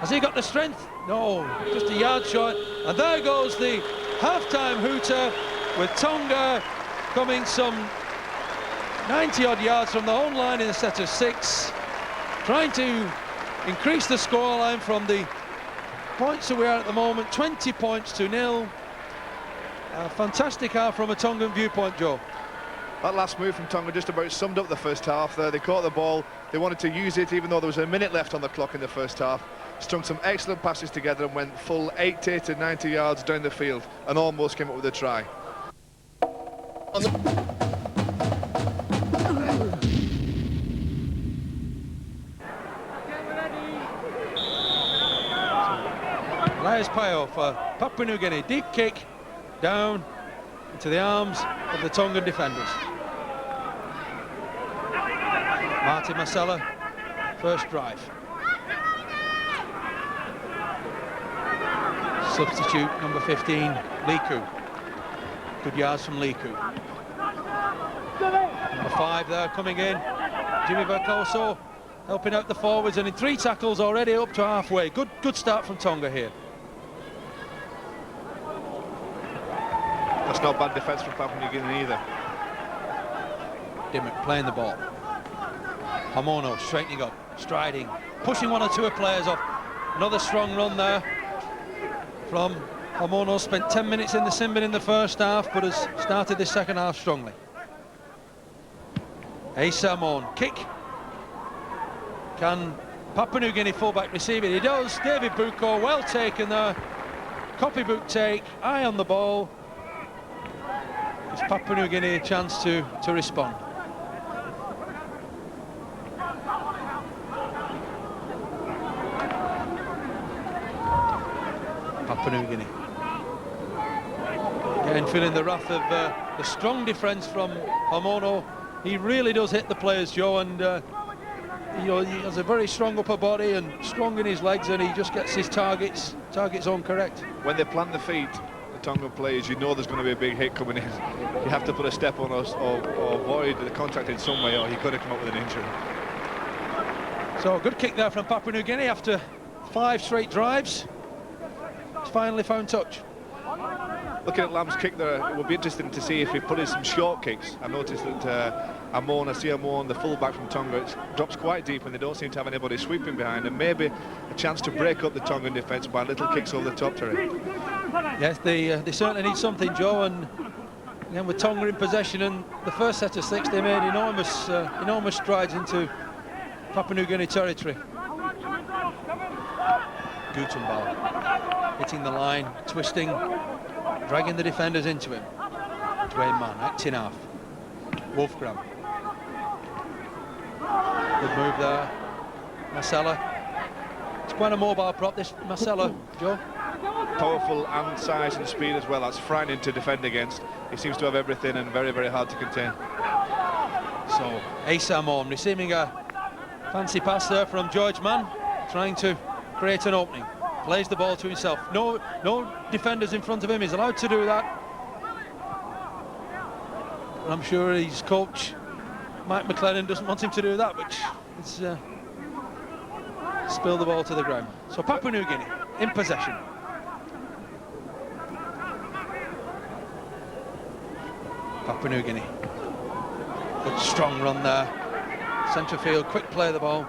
Has he got the strength? No, just a yard short. And there goes the half-time hooter, with Tonga coming some 90-odd yards from the home line in a set of 6, trying to increase the scoreline from the points that we are at the moment, 20 points to 0. A fantastic half from a Tongan viewpoint, Joe. That last move from Tonga just about summed up the first half there. They caught the ball, they wanted to use it even though there was a minute left on the clock in the first half. Strung some excellent passes together and went full 80 to 90 yards down the field and almost came up with a try. Elias Pio for Papua New Guinea. Deep kick down into the arms of the Tongan defenders. Martin Marcella, first drive. Substitute number 15, Liku. Good yards from Liku. Number 5 there coming in, Jimmy Vercoso helping out the forwards, and in 3 tackles already up to halfway. Good start from Tonga here. That's not bad defence from Papua New Guinea either. Dimmock playing the ball. Hamono straightening up, striding, pushing 1 or 2 players off. Another strong run there from Hamono. Spent 10 minutes in the Simbin in the first half, but has started this second half strongly. Asa Amon, kick. Can Papua New Guinea fullback receive it? He does. David Buko, well taken there. Copybook take, eye on the ball. Gives Papua New Guinea a chance to respond. Papua New Guinea. Again, feeling the wrath of the strong defence from Hamono. He really does hit the players, Joe, and you know, he has a very strong upper body and strong in his legs, and he just gets his targets on correct. When they plant the feet, the Tongan players, you know there's going to be a big hit coming in. You have to put a step on us or avoid the contact in some way, or he could have come up with an injury. So a good kick there from Papua New Guinea after 5 straight drives. It's finally found touch. Looking at Lamb's kick there, it would be interesting to see if he put in some short kicks. I noticed that Amon, the fullback from Tonga, it drops quite deep and they don't seem to have anybody sweeping behind, and maybe a chance to break up the Tongan defence by little kicks over the top, Terry. Yes, they certainly need something, Joe, and again with Tonga in possession and the first set of 6, they made enormous strides into Papua New Guinea territory. Gutenball hitting the line, twisting, dragging the defenders into him. Dwayne Mann acting off. Wolfgram. Good move there. Marcella. It's quite a mobile prop, this Marcella, Joe. Powerful and size and speed as well. That's frightening to defend against. He seems to have everything and very, very hard to contain. So, Asa Amon receiving a fancy pass there from George Mann, trying to create an opening. Plays the ball to himself. No defenders in front of him. He's allowed to do that. And I'm sure his coach, Mike McLennan, doesn't want him to do that, which is spill the ball to the ground. So Papua New Guinea in possession. Papua New Guinea. Good strong run there. Central field, quick play of the ball.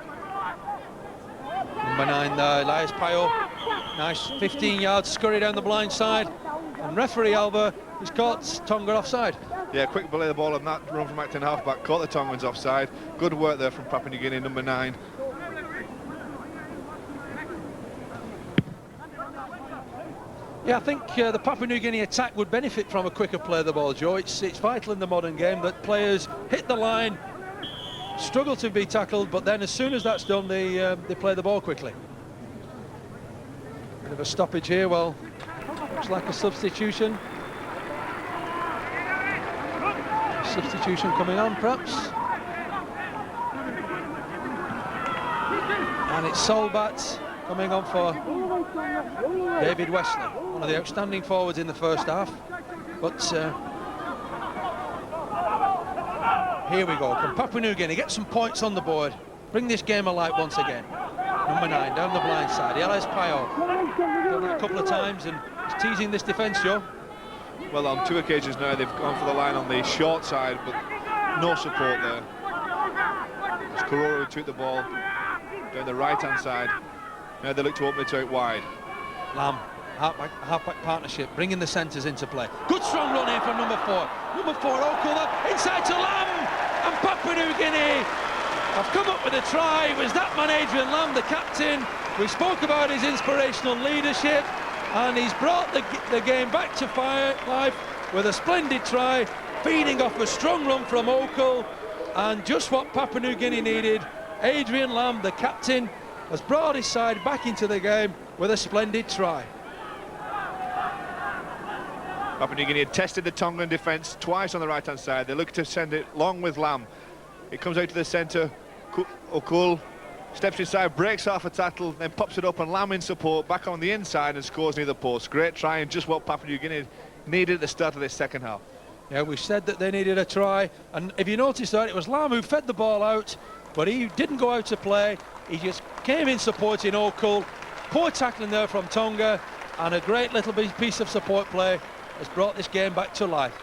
Number 9 there, Elias Pio. Nice 15 yards scurry down the blind side. And referee Alba has caught Tonga offside. Yeah, quick play of the ball on that run from acting halfback. Caught the Tongans offside. Good work there from Papua New Guinea, number 9. Yeah, I think the Papua New Guinea attack would benefit from a quicker play of the ball, Joe. It's vital in the modern game that players hit the line, struggle to be tackled, but then as soon as that's done, they play the ball quickly. Bit of a stoppage here. Well, looks like a substitution. Substitution coming on, perhaps. And it's Solbat coming on for David Wesley, one of the outstanding forwards in the first half. But here we go. Can Papua New Guinea get some points on the board? Bring this game alive once again. Number 9 down the blind side. Elias Pio done that a couple of times and he's teasing this defence, Joe. Well, on 2 occasions now they've gone for the line on the short side, but no support there. It's Kororo who took the ball down the right-hand side. Now they look to open it out wide. Lamb, half-back partnership, bringing the centres into play. Good strong run here from number 4. Number 4, Okula, inside to Lamb, and Papua New Guinea have come up with a try. It was that man, Adrian Lamb, the captain. We spoke about his inspirational leadership, and he's brought the game back to life with a splendid try, feeding off a strong run from Okul, and just what Papua New Guinea needed. Adrian Lamb, the captain, has brought his side back into the game with a splendid try. Papua New Guinea had tested the Tongan defence twice on the right-hand side. They look to send it long with Lamb. It comes out to the centre. Okul steps inside, breaks off a tackle, then pops it up, and Lamb in support, back on the inside and scores near the post. Great try, and just what Papua New Guinea needed at the start of this second half. Yeah, we said that they needed a try, and if you notice that, it was Lamb who fed the ball out, but he didn't go out to play. He just came in supporting Okul. Poor tackling there from Tonga, and a great little piece of support play has brought this game back to life.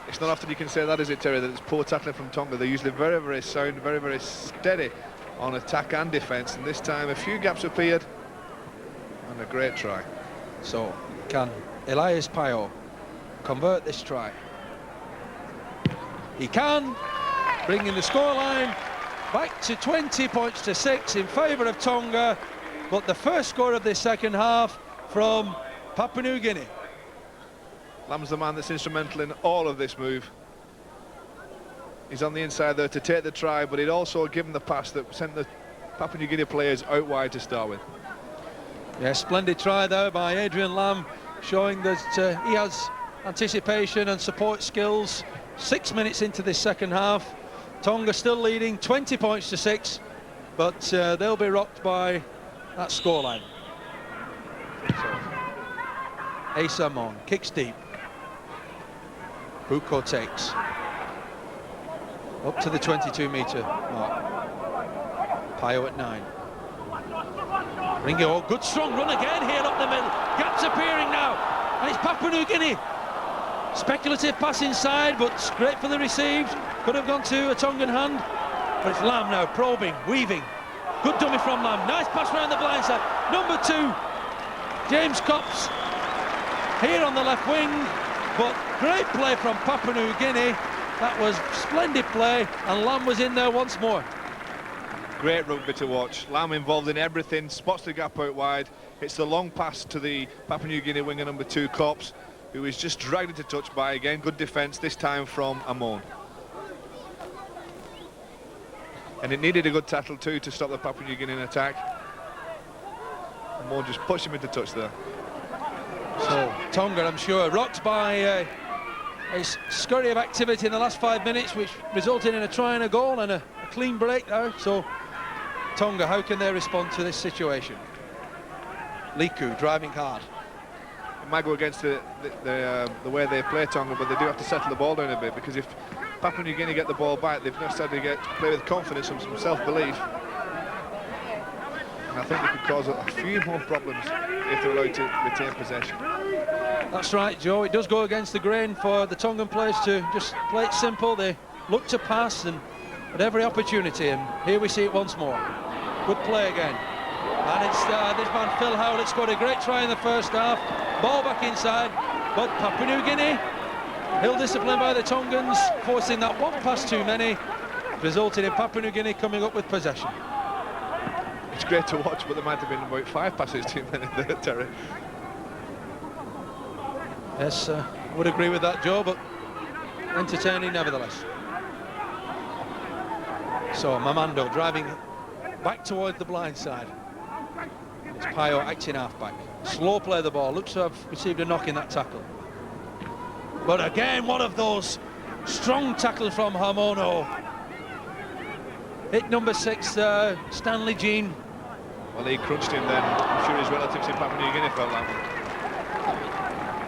It's not often you can say that, is it, Terry, that it's poor tackling from Tonga. They're usually very, very sound, very, very steady on attack and defence, and this time a few gaps appeared, and a great try. So, can Elias Pio convert this try? He can, bringing the scoreline back to 20 points to 6 in favour of Tonga, but the first score of this second half from Papua New Guinea. Lamb's the man that's instrumental in all of this move. He's on the inside there to take the try, but he'd also given the pass that sent the Papua New Guinea players out wide to start with. Yeah, splendid try there by Adrian Lamb, showing that he has anticipation and support skills. 6 minutes into this second half, Tonga still leading 20 points to 6, but they'll be rocked by that scoreline. So, Asa Mon kicks deep. Buko takes up to the 22-metre mark. Pio at 9. Ringo, good strong run again here up the middle. Gaps appearing now, and it's Papua New Guinea. Speculative pass inside, but gratefully received. Could have gone to a Tongan hand, but it's Lamb now, probing, weaving. Good dummy from Lamb. Nice pass round the blind side. Number 2, James Copps, here on the left wing, but great play from Papua New Guinea. That was splendid play, and Lamb was in there once more. Great rugby to watch. Lamb involved in everything, spots the gap out wide. It's the long pass to the Papua New Guinea winger number 2, Copps, who is just dragged into touch by, again, good defence, this time from Amon. And it needed a good tackle too to stop the Papua New Guinea attack. Amon just pushed him into touch there. So Tonga, I'm sure, rocked by a scurry of activity in the last 5 minutes, which resulted in a try and a goal and a clean break now. So Tonga, how can they respond to this situation? Liku driving hard. It might go against the way they play Tonga, but they do have to settle the ball down a bit, because if Papua New Guinea get the ball back, they've now started to play with confidence and some self-belief. And I think they could cause a few more problems if they're allowed to retain possession. That's right, Joe. It does go against the grain for the Tongan players to just play it simple. They look to pass and at every opportunity, and here we see it once more. Good play again. And it's this man Phil Howlett scored a great try in the first half. Ball back inside, but Papua New Guinea, ill-disciplined by the Tongans, forcing that one pass too many, resulting in Papua New Guinea coming up with possession. It's great to watch, but there might have been about 5 passes too many there, Terry. Yes, would agree with that, Joe, but entertaining nevertheless. So Mamando driving back towards the blind side. It's Pio acting half-back. Slow play the ball, looks to have received a knock in that tackle. But again, one of those strong tackles from Hamono. Hit number 6, Stanley Jean. Well, he crunched him then. I'm sure his relatives in Papua New Guinea felt that one.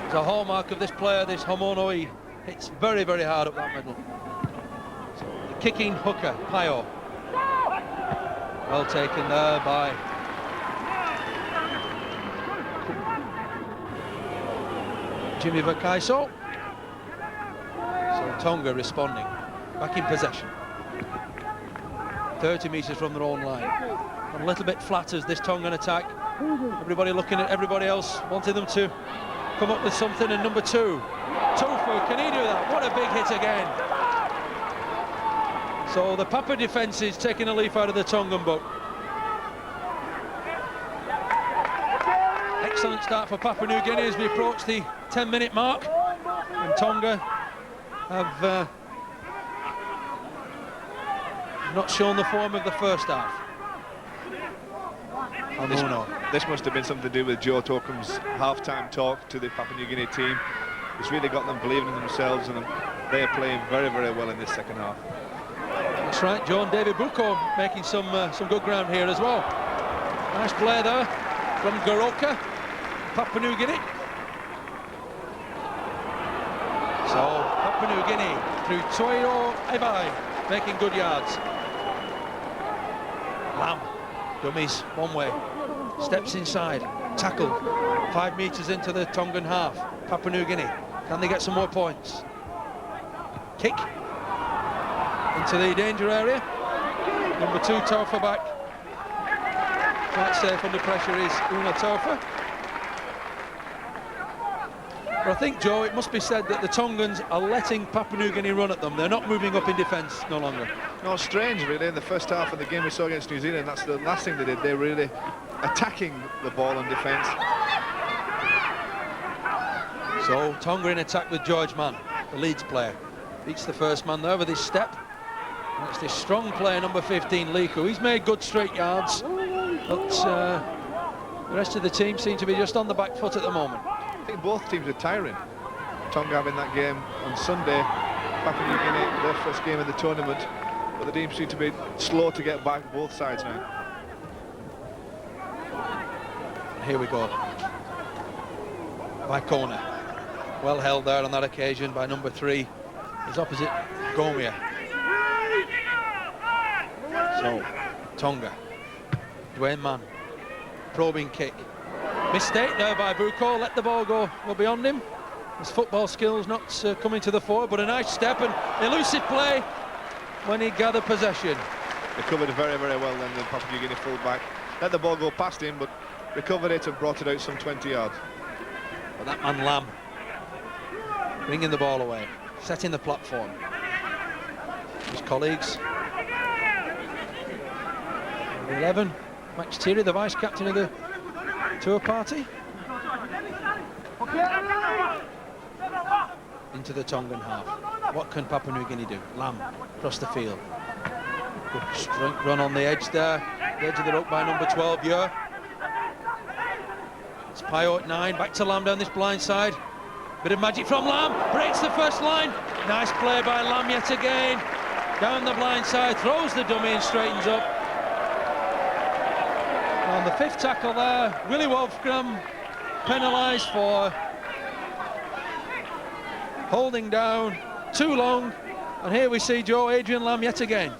It's a hallmark of this player, this Hamono. He hits very, very hard up that middle. So the kicking hooker, Pio. Well taken there by Jimmy Vakaiso. So Tonga responding, back in possession. 30 metres from their own line. And a little bit flat as this Tongan attack. Everybody looking at everybody else, wanting them to come up with something. And number 2, Tofu, can he do that? What a big hit again. So the Papua defence is taking a leaf out of the Tongan book. Excellent start for Papua New Guinea as we approach the 10-minute mark. And Tonga have not shown the form of the first half. This must have been something to do with Joe Tokum's half-time talk to the Papua New Guinea team. It's really got them believing in themselves, and they are playing very, very well in this second half. That's right, John. David Buko making some good ground here as well. Nice play there from Goroka, Papua New Guinea. So Papua New Guinea through Toiro Ebai making good yards. Lam, dummies one way, steps inside, tackled 5 metres into the Tongan half. Papua New Guinea, can they get some more points? Kick into the danger area. Number 2, Tofa back. Quite safe under pressure is Una Tofa. But I think, Joe, it must be said that the Tongans are letting Papua New Guinea run at them. They're not moving up in defence no longer. No, strange really. In the first half of the game we saw against New Zealand, that's the last thing they did. They're really attacking the ball in defence. So Tonga in attack with George Mann, the Leeds player. Beats the first man there with his step. And it's this strong player, number 15, Liku. He's made good straight yards, but the rest of the team seem to be just on the back foot at the moment. I think both teams are tiring. Tonga having that game on Sunday, Papua New Guinea, their first game of the tournament, but the teams seem to be slow to get back, both sides now. Here we go. By corner. Well held there on that occasion by number 3. His opposite, Gomia. So, Tonga. Dwayne Mann. Probing kick. Mistake there by Buko, let the ball go beyond him. His football skills not coming to the fore, but a nice step and elusive play when he gathered possession. They covered very, very well then, the Papua New Guinea full-back. Let the ball go past him, but recovered it and brought it out some 20 yards. But that man Lam, bringing the ball away, setting the platform. His colleagues. Number 11, Max Thierry, the vice-captain of the tour party. Into the Tongan half. What can Papua New Guinea do? Lam across the field. Good strength run on the edge there. The edge of the rope by number 12, Yer. It's Pio at 9, back to Lam down this blind side. Bit of magic from Lam, breaks the first line. Nice play by Lam yet again. Down the blind side, throws the dummy and straightens up. On the 5th tackle there, Willie Wolfgram penalised for holding down too long. And here we see Joe Adrian Lam yet again.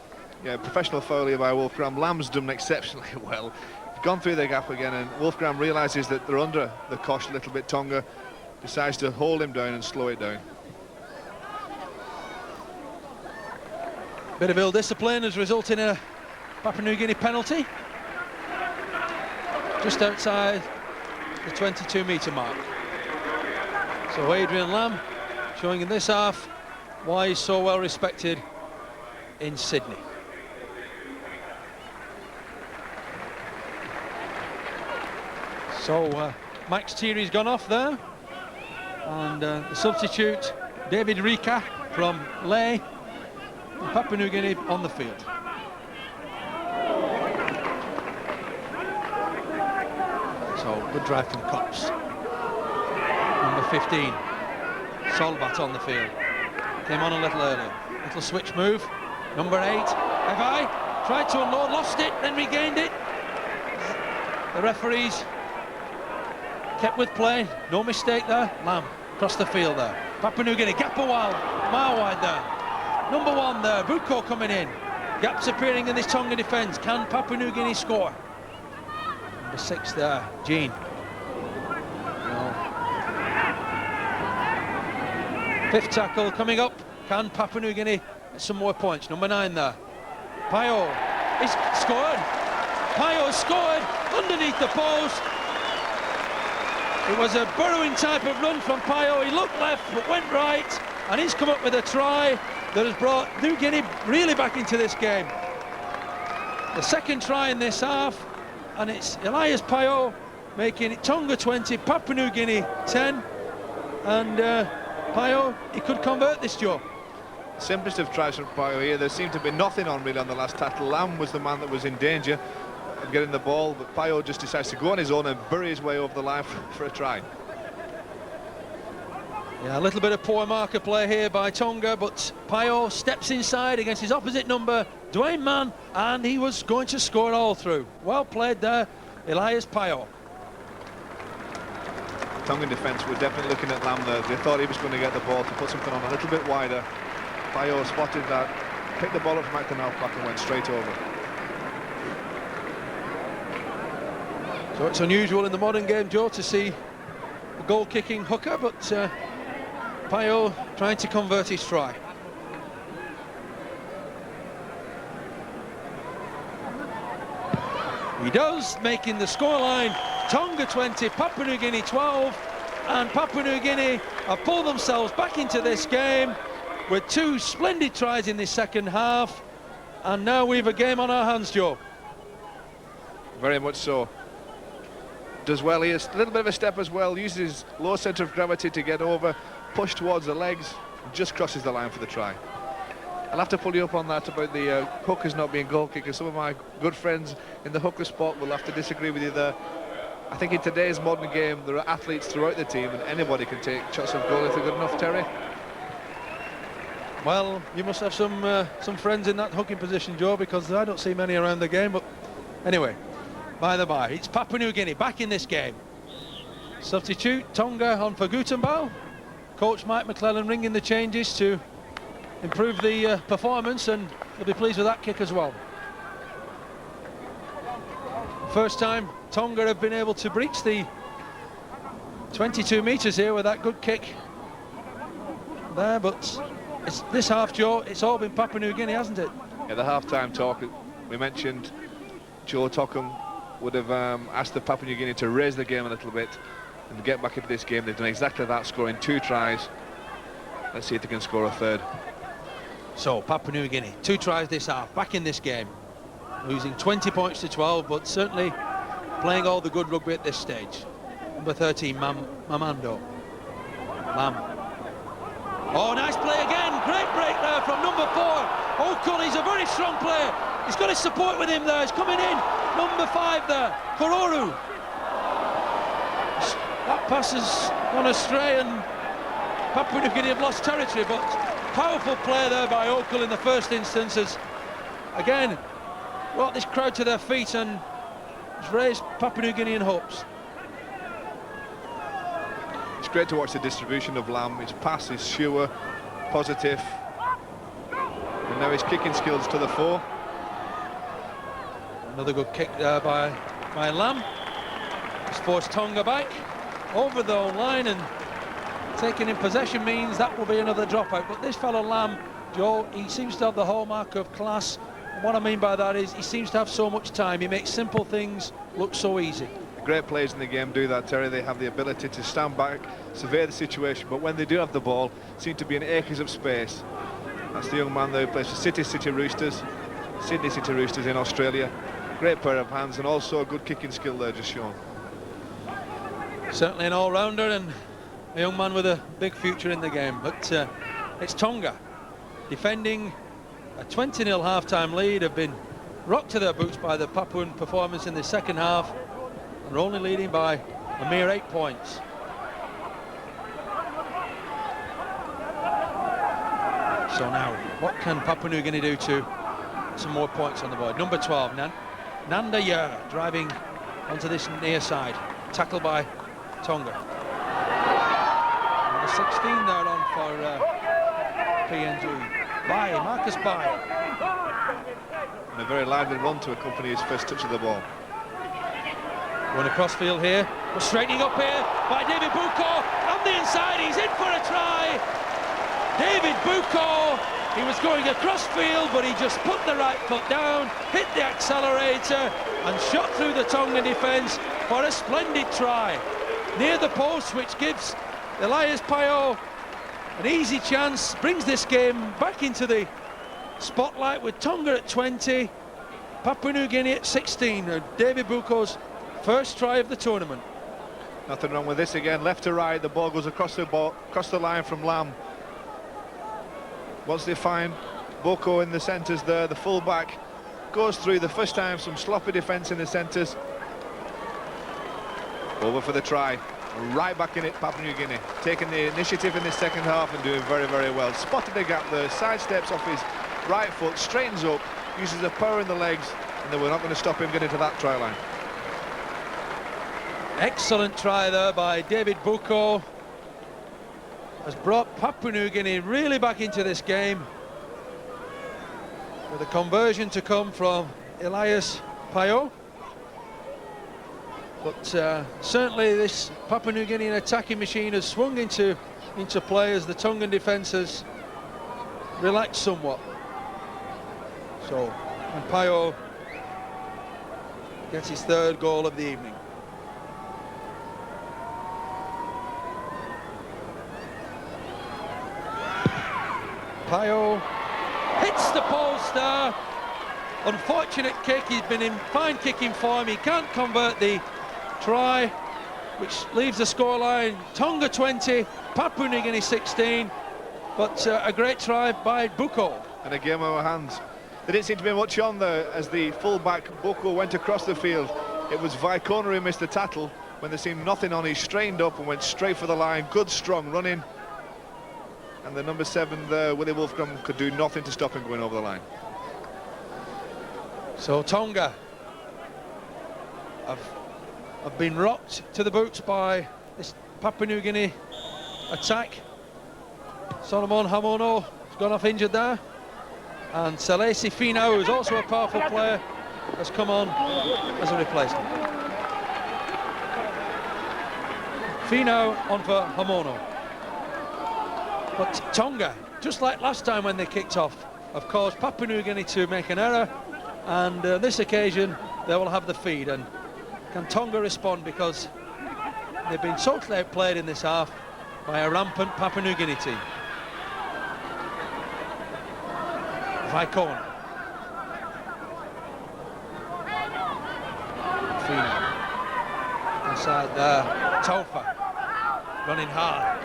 Yeah, professional foul here by Wolfgram. Lam's done exceptionally well. Gone through the gap again, and Wolfgram realises that they're under the cosh a little bit. Tonga decides to hold him down and slow it down. Bit of ill discipline has resulted in a Papua New Guinea penalty. Just outside the 22-metre mark. So Adrian Lam showing in this half why he's so well respected in Sydney. So Max Thierry's gone off there. And the substitute, David Rika from Ley, Papua New Guinea on the field. So, good drive from Cops. Number 15, Solbat on the field. Came on a little earlier. Little switch move. Number 8, Evai, tried to unload, lost it, then regained it. The referees kept with play, no mistake there. Lamb across the field there. Papua New Guinea, gap a while, mile wide there. Number 1 there, Buko coming in. Gaps appearing in this Tonga defence. Can Papua New Guinea score? Number 6 there, Jean. No. 5th tackle coming up. Can Papua New Guinea get some more points? Number 9 there. Pio, he's scored. Pio scored underneath the post. It was a burrowing type of run from Pio. He looked left but went right, and he's come up with a try that has brought New Guinea really back into this game. The second try in this half, and it's Elias Pio making it Tonga 20, Papua New Guinea 10, and Pio, he could convert this, Joe. Simplest of tries from Pio here. There seemed to be nothing on really on the last tackle. Lamb was the man that was in danger of getting the ball, but Pio just decides to go on his own and bury his way over the line for a try. Yeah, a little bit of poor marker play here by Tonga, but Pio steps inside against his opposite number, Dwayne Mann, and he was going to score all through. Well played there, Elias Pio. Tongan defence were definitely looking at Lamb there. They thought he was going to get the ball to put something on a little bit wider. Pio spotted that, picked the ball up from the half-back and went straight over. So it's unusual in the modern game, Joe, to see a goal-kicking hooker, but Pio trying to convert his try. He does, making the scoreline Tonga 20, Papua New Guinea 12, and Papua New Guinea have pulled themselves back into this game with 2 splendid tries in this second half, and now we've a game on our hands, Joe. Very much so. Does well here, a little bit of a step as well, uses his low centre of gravity to get over, push towards the legs, and just crosses the line for the try. I'll have to pull you up on that about the hookers not being goal kickers. Some of my good friends in the hooker spot will have to disagree with you there. I think in today's modern game there are athletes throughout the team and anybody can take shots of goal if they're good enough, Terry. Well, you must have some friends in that hooking position, Joe, because I don't see many around the game, but anyway, by the by, it's Papua New Guinea back in this game. Substitute Tonga on for Gutenbauer. Coach Mike McClellan ringing the changes to improve the performance, and he'll be pleased with that kick as well. First time Tonga have been able to breach the 22 metres here with that good kick there, but it's this half, Joe, it's all been Papua New Guinea, hasn't it? Yeah, the half-time talk, we mentioned Joe Tockham would have asked the Papua New Guinea to raise the game a little bit and get back into this game. They've done exactly that, scoring 2 tries. Let's see if they can score a third. So Papua New Guinea, 2 tries this half, back in this game, losing 20 points to 12, but certainly playing all the good rugby at this stage. Number 13, Mamando. Lamb. Oh, nice play again, great break there from number 4. O'Connell, he's a very strong player. He's got his support with him there, he's coming in. Number 5 there, Kororu. That pass has gone astray and Papua New Guinea have lost territory, but powerful play there by O'Connell in the first instance has, again, brought this crowd to their feet and has raised Papua New Guinea in hopes. It's great to watch the distribution of Lamb. His pass is sure, positive, and now his kicking skills to the fore. Another good kick there by Lamb. It's forced Tonga back over the own line, and taking in possession means that will be another dropout. But this fellow Lamb, Joe, he seems to have the hallmark of class. And what I mean by that is he seems to have so much time. He makes simple things look so easy. Great players in the game do that, Terry. They have the ability to stand back, survey the situation, but when they do have the ball, seem to be in acres of space. That's the young man there who plays for Sydney City Roosters in Australia. Great pair of hands and also a good kicking skill there just shown. Certainly an all-rounder, and a young man with a big future in the game. But it's Tonga defending a 20-0 half-time lead. Have been rocked to their boots by the Papuan performance in the second half. They're only leading by a mere 8 points. So now, what can Papua New Guinea do to some more points on the board? Number 12, Nanda Yer, driving onto this near side, tackled by Tonga. Number 16 there on for PNG. Marcus Bai. And a very lively run to accompany his first touch of the ball. Going across field here, but straightening up here by David Buko, on the inside, he's in for a try. David Buko, he was going across field, but he just put the right foot down, hit the accelerator, and shot through the Tongan defence for a splendid try. Near the post, which gives Elias Pio an easy chance, brings this game back into the spotlight with Tonga at 20, Papua New Guinea at 16, David Buko's first try of the tournament. Nothing wrong with this again, left to right, the ball goes across the line from Lam. Once they find Boko in the centres there, the full-back goes through the first time, some sloppy defence in the centres. Over for the try, right back in it, Papua New Guinea, taking the initiative in the second half and doing very, very well. Spotted the gap there, sidesteps off his right foot, straightens up, uses the power in the legs, and then we're not going to stop him getting to that try line. Excellent try there by David Buko. Has brought Papua New Guinea really back into this game, with a conversion to come from Elias Pio. But certainly this Papua New Guinean attacking machine has swung into play as the Tongan defence has relaxed somewhat. So, and Pio gets his third goal of the evening. Pio hits the post there. Unfortunate kick, he's been in fine kicking form, he can't convert the try, which leaves the scoreline Tonga 20, Papua New Guinea 16, but a great try by Buko. And a game of our hands. There didn't seem to be much on there as the full-back Buko went across the field. It was Vaikona who missed the tackle. When there seemed nothing on, he strained up and went straight for the line. Good strong running. And the number 7 there, Willie Wolfgram, could do nothing to stop him going over the line. So Tonga have been rocked to the boots by this Papua New Guinea attack. Solomon Hamono has gone off injured there, and Selesi Finau, who's also a powerful player, has come on as a replacement. Finau on for Hamono. But Tonga, just like last time when they kicked off, of course, Papua New Guinea to make an error, and this occasion they will have the feed. And can Tonga respond, because they've been totally outplayed in this half by a rampant Papua New Guinea team. Vaikona. Fina. Inside there, Taufa running hard.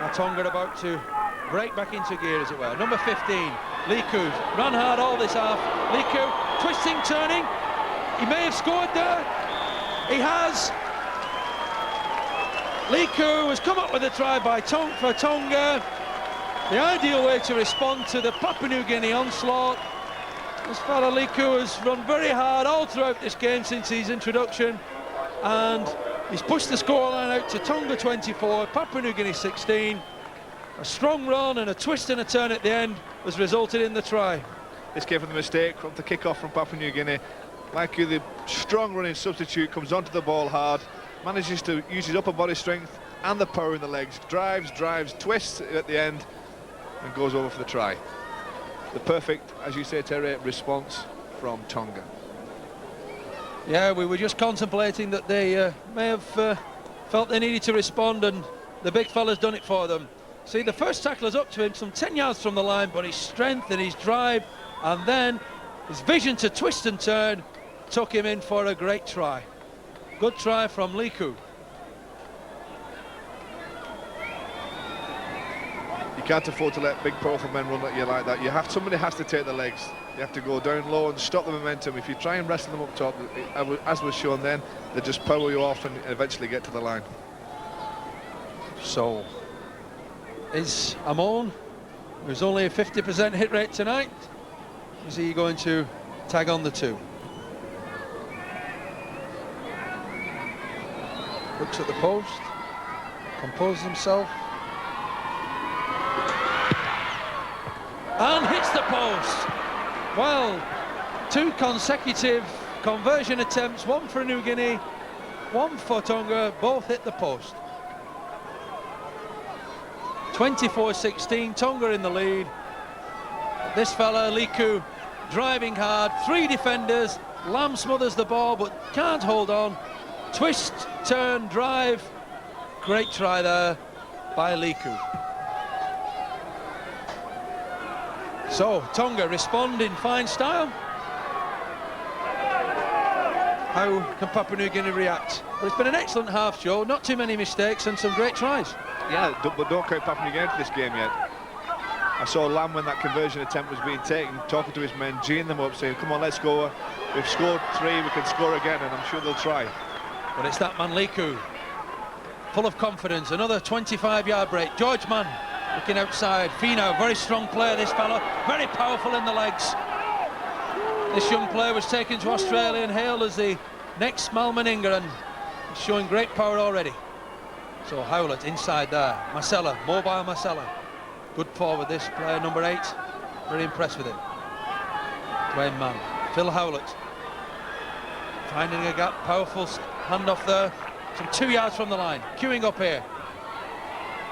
Now Tonga about to break back into gear, as it were. Number 15, Liku, ran hard all this half. Liku, twisting, turning. He may have scored there. He has. Liku has come up with a try by for Tonga. The ideal way to respond to the Papua New Guinea onslaught. This fella Liku has run very hard all throughout this game since his introduction, and he's pushed the scoreline out to Tonga 24, Papua New Guinea 16. A strong run and a twist and a turn at the end has resulted in the try. This came from the mistake from the kick-off from Papua New Guinea. Liku, the strong running substitute, comes onto the ball hard, manages to use his upper body strength and the power in the legs, drives, twists at the end, and goes over for the try. The perfect, as you say, Terry, response from Tonga. Yeah, we were just contemplating that they may have felt they needed to respond, and the big fella's done it for them. See, the first tackle is up to him, some 10 yards from the line, but his strength and his drive, and then his vision to twist and turn, took him in for a great try. Good try from Liku. can't afford to let big, powerful men run at you like that. Somebody has to take the legs. You have to go down low and stop the momentum. If you try and wrestle them up top, as was shown then, they just power you off and eventually get to the line. So, is Amon, who's only a 50% hit rate tonight, is he going to tag on the 2? Looks at the post, composes himself, and hits the post. Well, 2 consecutive conversion attempts, 1 for New Guinea, 1 for Tonga, both hit the post. 24-16, Tonga in the lead. This fella, Liku, driving hard, 3 defenders. Lam smothers the ball but can't hold on. Twist, turn, drive. Great try there by Liku. So, Tonga respond in fine style. How can Papua New Guinea react? But it's been an excellent half, Joe. Not too many mistakes and some great tries. Yeah, but don't count Papua New Guinea into this game yet. I saw Lam when that conversion attempt was being taken, talking to his men, geeing them up, saying, come on, let's go. We've scored 3, we can score again, and I'm sure they'll try. But it's that man, Liku, full of confidence. Another 25-yard break. George Mann looking outside. Finau, very strong player, this fella. Very powerful in the legs. This young player was taken to Australia and hailed as the next Mal Meninga, and he's showing great power already. So Howlett inside there. Marcella, mobile Marcella. Good forward, this player, number 8. Very impressed with him. Dwayne Mann. Phil Howlett. Finding a gap, powerful handoff there. Some 2 yards from the line. Queuing up here.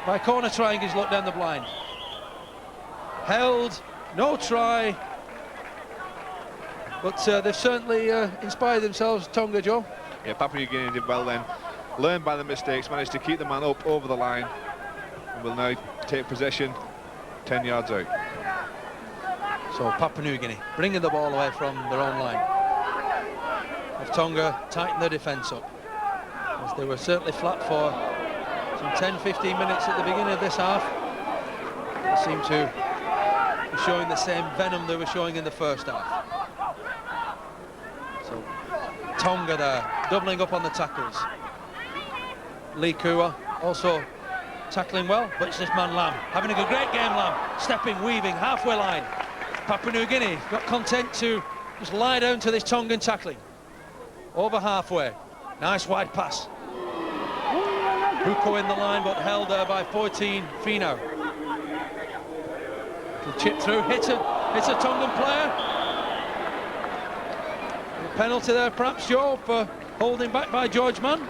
By corner trying his luck down the blind. Held, no try. But they've certainly inspired themselves, Tonga, Joe. Yeah, Papua New Guinea did well then. Learned by the mistakes, managed to keep the man up over the line. And will now take possession 10 yards out. So Papua New Guinea bringing the ball away from their own line. Of Tonga tighten their defence up, as they were certainly flat for some 10-15 minutes at the beginning of this half. They seem to be showing the same venom they were showing in the first half. So Tonga there, doubling up on the tackles. Lee Kua also tackling well, but it's this man Lam, having a great game, Lam, stepping, weaving, halfway line. Papua New Guinea got content to just lie down to this Tongan tackling. Over halfway, nice wide pass. Huko in the line, but held there by 14, Finau. Little chip through, hits a Tongan player. A penalty there perhaps, Joe, for holding back by George Mann.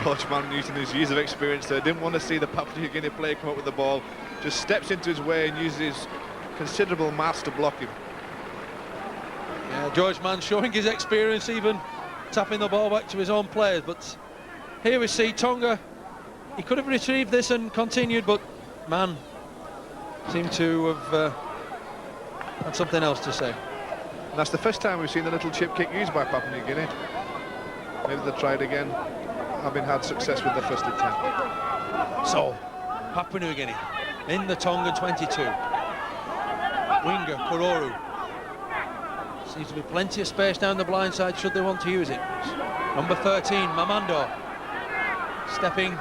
George Mann, using his years of experience there, didn't want to see the Papua New Guinea player come up with the ball, just steps into his way and uses his considerable mass to block him. Yeah, George Mann showing his experience, even tapping the ball back to his own players. But here we see Tonga, he could have retrieved this and continued, but Mann seemed to have had something else to say. And that's the first time we've seen the little chip kick used by Papua New Guinea. Maybe they'll try it again, having had success with the first attempt. So, Papua New Guinea in the Tongan 22. Winger, Kororu. Seems to be plenty of space down the blind side should they want to use it. Number 13, Mamando. Stepping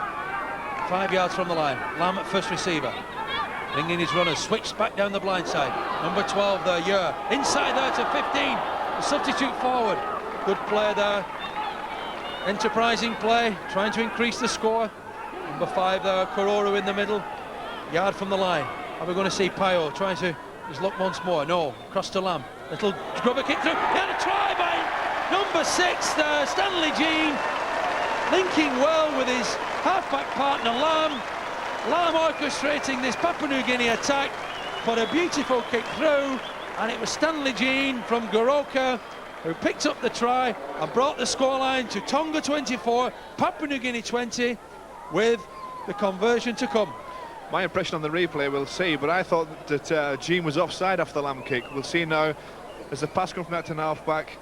5 yards from the line. Lam at first receiver. Bringing his runners, switched back down the blind side. Number 12 there, Yer. Inside there to 15. The substitute forward. Good play there. Enterprising play, trying to increase the score. Number 5 there, Kororu in the middle. Yard from the line. Are we going to see Pio trying to his luck once more? No, cross to Lam. Little grubber kick through. He had a try by number 6 there, Stanley Jean. Linking well with his halfback partner Lam. Lam orchestrating this Papua New Guinea attack. Put a beautiful kick through, and it was Stanley Jean from Goroka who picked up the try and brought the scoreline to Tonga 24, Papua New Guinea 20, with the conversion to come. My impression on the replay, we'll see, but I thought that Jean was offside after the Lam kick. We'll see now as the pass comes from that to half-back.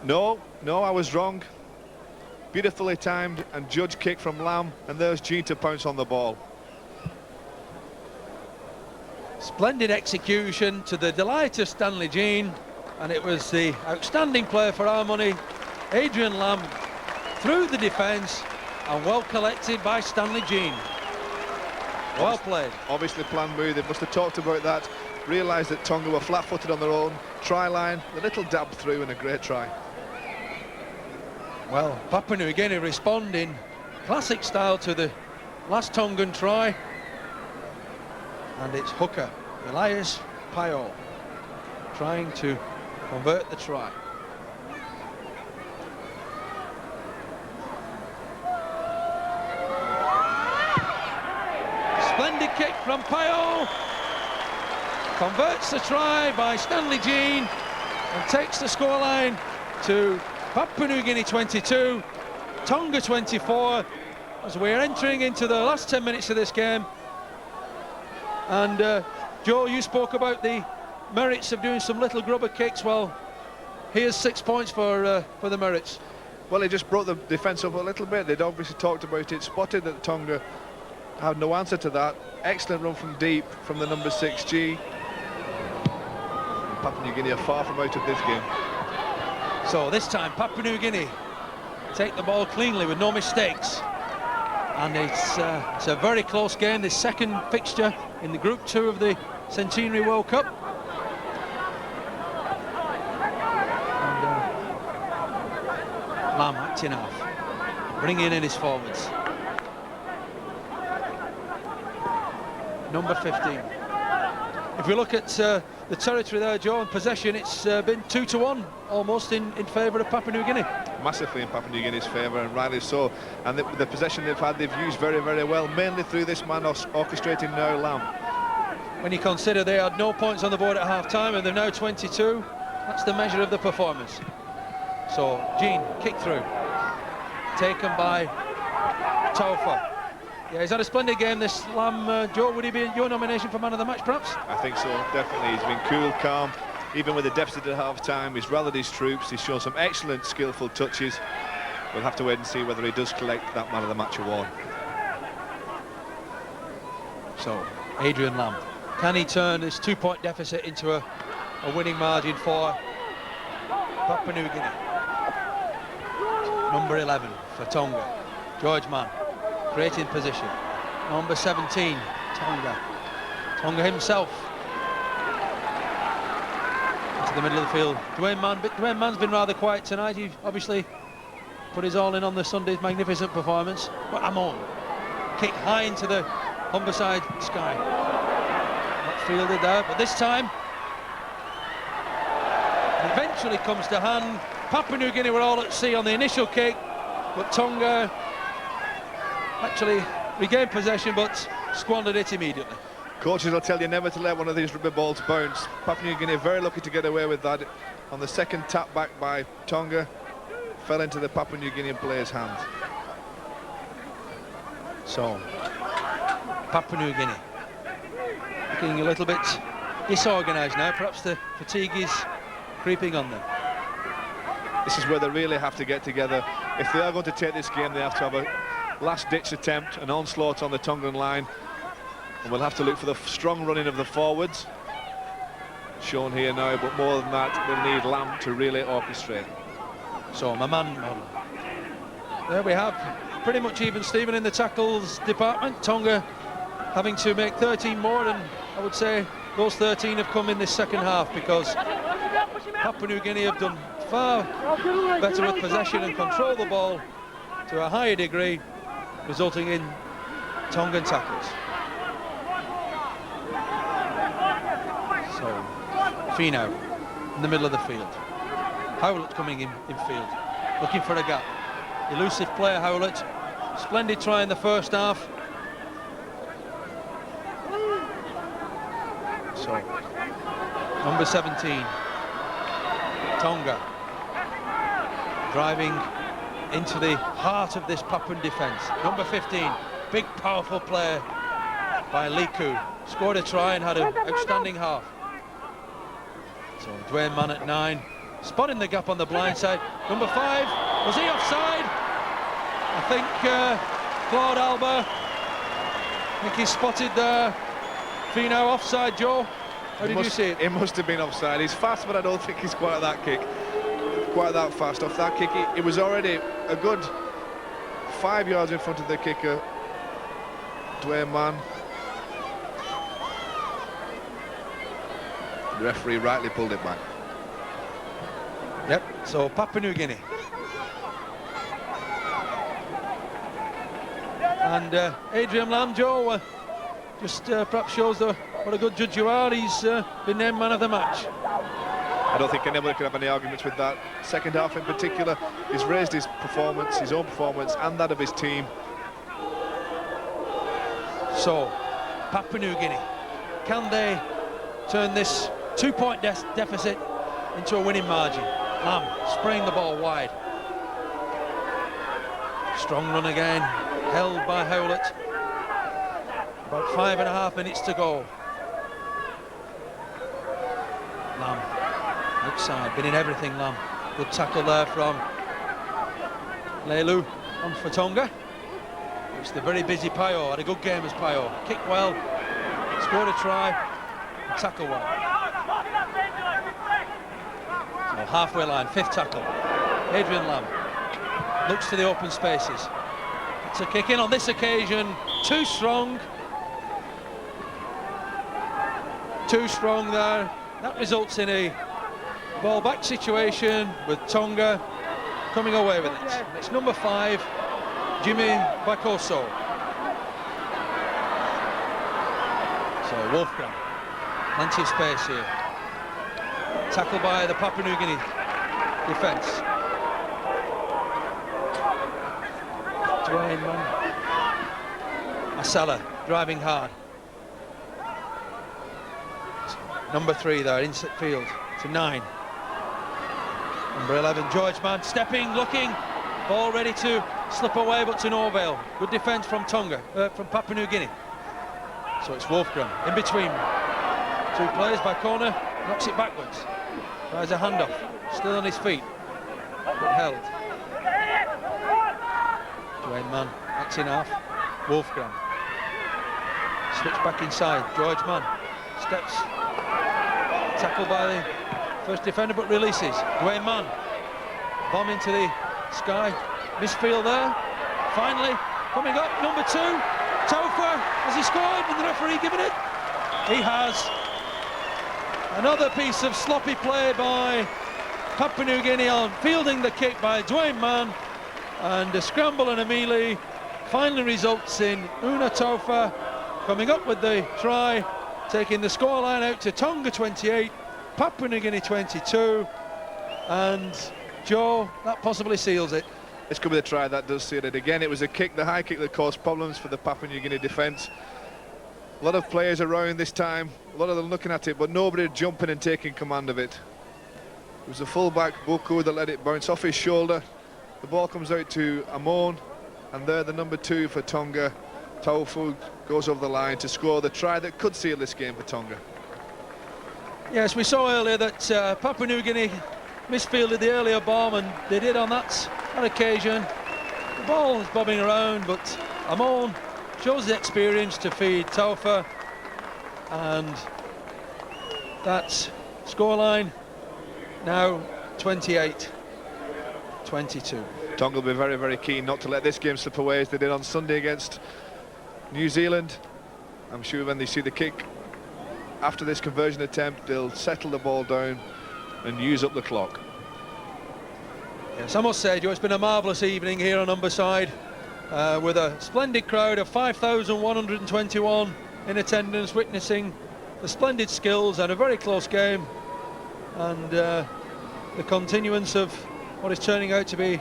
No, I was wrong. Beautifully timed and judge kick from Lam, and there's Jean to pounce on the ball. Splendid execution to the delight of Stanley Jean, and it was the outstanding player for our money, Adrian Lamb, through the defence, and well collected by Stanley Jean. Well played. Obviously planned move. They must have talked about that, realised that Tonga were flat-footed on their own. Try line, a little dab through, and a great try. Well, Papua New Guinea responding classic style to the last Tongan try, and it's hooker Elias Payol trying to convert the try. Splendid kick from Payol, converts the try by Stanley Jean, and takes the scoreline to Papua New Guinea 22, Tonga 24, as we're entering into the last 10 minutes of this game. And Joe, you spoke about the merits of doing some little grubber kicks. Well, here's 6 points for the merits. Well, he just brought the defence up a little bit. They'd obviously talked about it, spotted that Tonga had no answer to that. Excellent run from deep from the number 6G. Papua New Guinea are far from out of this game. So this time Papua New Guinea take the ball cleanly with no mistakes, and it's a very close game, this second fixture in the Group 2 of the Centenary World Cup. And Lamb acting off, bringing in his forwards. Number 15. If we look at the territory there, Joe, and possession, it's been 2-1 almost in favour of Papua New Guinea. Massively in Papua New Guinea's favour, and rightly so. And the possession they've had, they've used very, very well, mainly through this man orchestrating now, Lamb. When you consider they had no points on the board at half-time and they're now 22, that's the measure of the performance. So, Jean, kick through, taken by Taufa. Yeah, he's had a splendid game, this Lamb. Joe, would he be your nomination for man of the match, perhaps? I think so, definitely. He's been cool, calm, even with the deficit at half-time. He's rallied his troops, he's shown some excellent, skillful touches. We'll have to wait and see whether he does collect that man of the match award. So, Adrian Lamb, can he turn this 2-point deficit into a winning margin for Papua New Guinea? Number 11 for Tonga, George Mann. Great in position. Number 17, Tonga. Tonga himself into the middle of the field. Dwayne Mann's been rather quiet tonight. He obviously put his all in on the Sunday's magnificent performance. But Amon, kick high into the Humberside sky. Not fielded there, but this time it eventually comes to hand. Papua New Guinea were all at sea on the initial kick, but Tonga actually regained possession but squandered it immediately. Coaches will tell you never to let one of these rugby balls bounce. Papua New Guinea very lucky to get away with that. On the second tap back by Tonga, fell into the Papua New Guinean player's hands. So, Papua New Guinea looking a little bit disorganised now. Perhaps the fatigue is creeping on them. This is where they really have to get together. If they are going to take this game, they have to have a last-ditch attempt, an onslaught on the Tongan line, and we'll have to look for the strong running of the forwards, shown here now, but more than that, we'll need Lamb to really orchestrate. So, my man, there we have pretty much even Steven in the tackles department. Tonga having to make 13 more, and I would say those 13 have come in this second half, because Papua New Guinea have done far better with possession and control the ball to a higher degree, resulting in Tongan tackles. So, Fino in the middle of the field. Howlett coming in field, looking for a gap. Elusive player, Howlett. Splendid try in the first half. So, number 17, Tonga, driving into the heart of this Papuan defence. Number 15, big powerful player by Liku, scored a try and had an outstanding half. So Dwayne Mann at 9, spotting the gap on the blind side. Number 5, was he offside? I think Claude Alba, I think he's spotted there referee now offside, Joe. How did you see it? It must have been offside. He's fast, but I don't think he's quite that kick. Quite that fast. Off that kick, it was already a good 5 yards in front of the kicker, Dwayne Mann. The referee rightly pulled it back. Yep, so Papua New Guinea. And Adrian Lamb, Joe, just perhaps shows what a good judge you are. He's been named man of the match. I don't think anybody could have any arguments with that. Second half in particular, he's raised his performance, his own performance, and that of his team. So, Papua New Guinea, can they turn this 2-point deficit into a winning margin? Lamb spraying the ball wide. Strong run again, held by Howlett. About 5.5 minutes to go. Lamb, outside, been in everything, Lamb. Good tackle there from Leilu on for Tonga. It's the very busy Pio, had a good game as Pio. Kicked well, scored a try, and tackle well. So halfway line, 5th tackle. Adrian Lamb looks to the open spaces. It's a kick in on this occasion, too strong. Too strong there. That results in a ball back situation with Tonga coming away with it. It's number 5, Jimmy Bakoso. So Wolfgang, plenty of space here. Tackled by the Papua New Guinea defence. Dwayne Mann. Masala driving hard. Number 3 there, inside field to 9. Number 11, George Mann, stepping, looking, ball ready to slip away, but to no avail. Good defence from Tonga, from Papua New Guinea. So it's Wolfgram in between 2 players by corner, knocks it backwards. Tries a handoff, still on his feet, but held. Dwayne Mann, that's in half. Wolfgram. Switch back inside, George Mann steps. Tackled by the first defender, but releases. Dwayne Mann, bomb into the sky. Misfield there. Finally, coming up, number 2, Taufa. Has he scored? And the referee given it? He has. Another piece of sloppy play by Papua New Guinea on fielding the kick by Dwayne Mann. And a scramble and a melee finally results in Una Taufa coming up with the try, taking the scoreline out to Tonga 28, Papua New Guinea 22, and Joe, that possibly seals it. This could be the try that does seal it. Again, it was a kick, the high kick, that caused problems for the Papua New Guinea defence. A lot of players around this time, a lot of them looking at it, but nobody jumping and taking command of it. It was the full-back, Boku, that let it bounce off his shoulder. The ball comes out to Amon, and there the number 2 for Tonga, Taufu, goes over the line to score the try that could seal this game for Tonga. Yes, we saw earlier that Papua New Guinea misfielded the earlier bomb, and they did on that occasion. The ball is bobbing around, but Amon shows the experience to feed Taufa, and that's scoreline now 28-22. Tonga will be very, very keen not to let this game slip away as they did on Sunday against New Zealand. I'm sure when they see the kick after this conversion attempt, they'll settle the ball down and use up the clock. Yes, I must say, Joe, it's been a marvellous evening here on Humberside, with a splendid crowd of 5,121 in attendance, witnessing the splendid skills and a very close game, and the continuance of what is turning out to be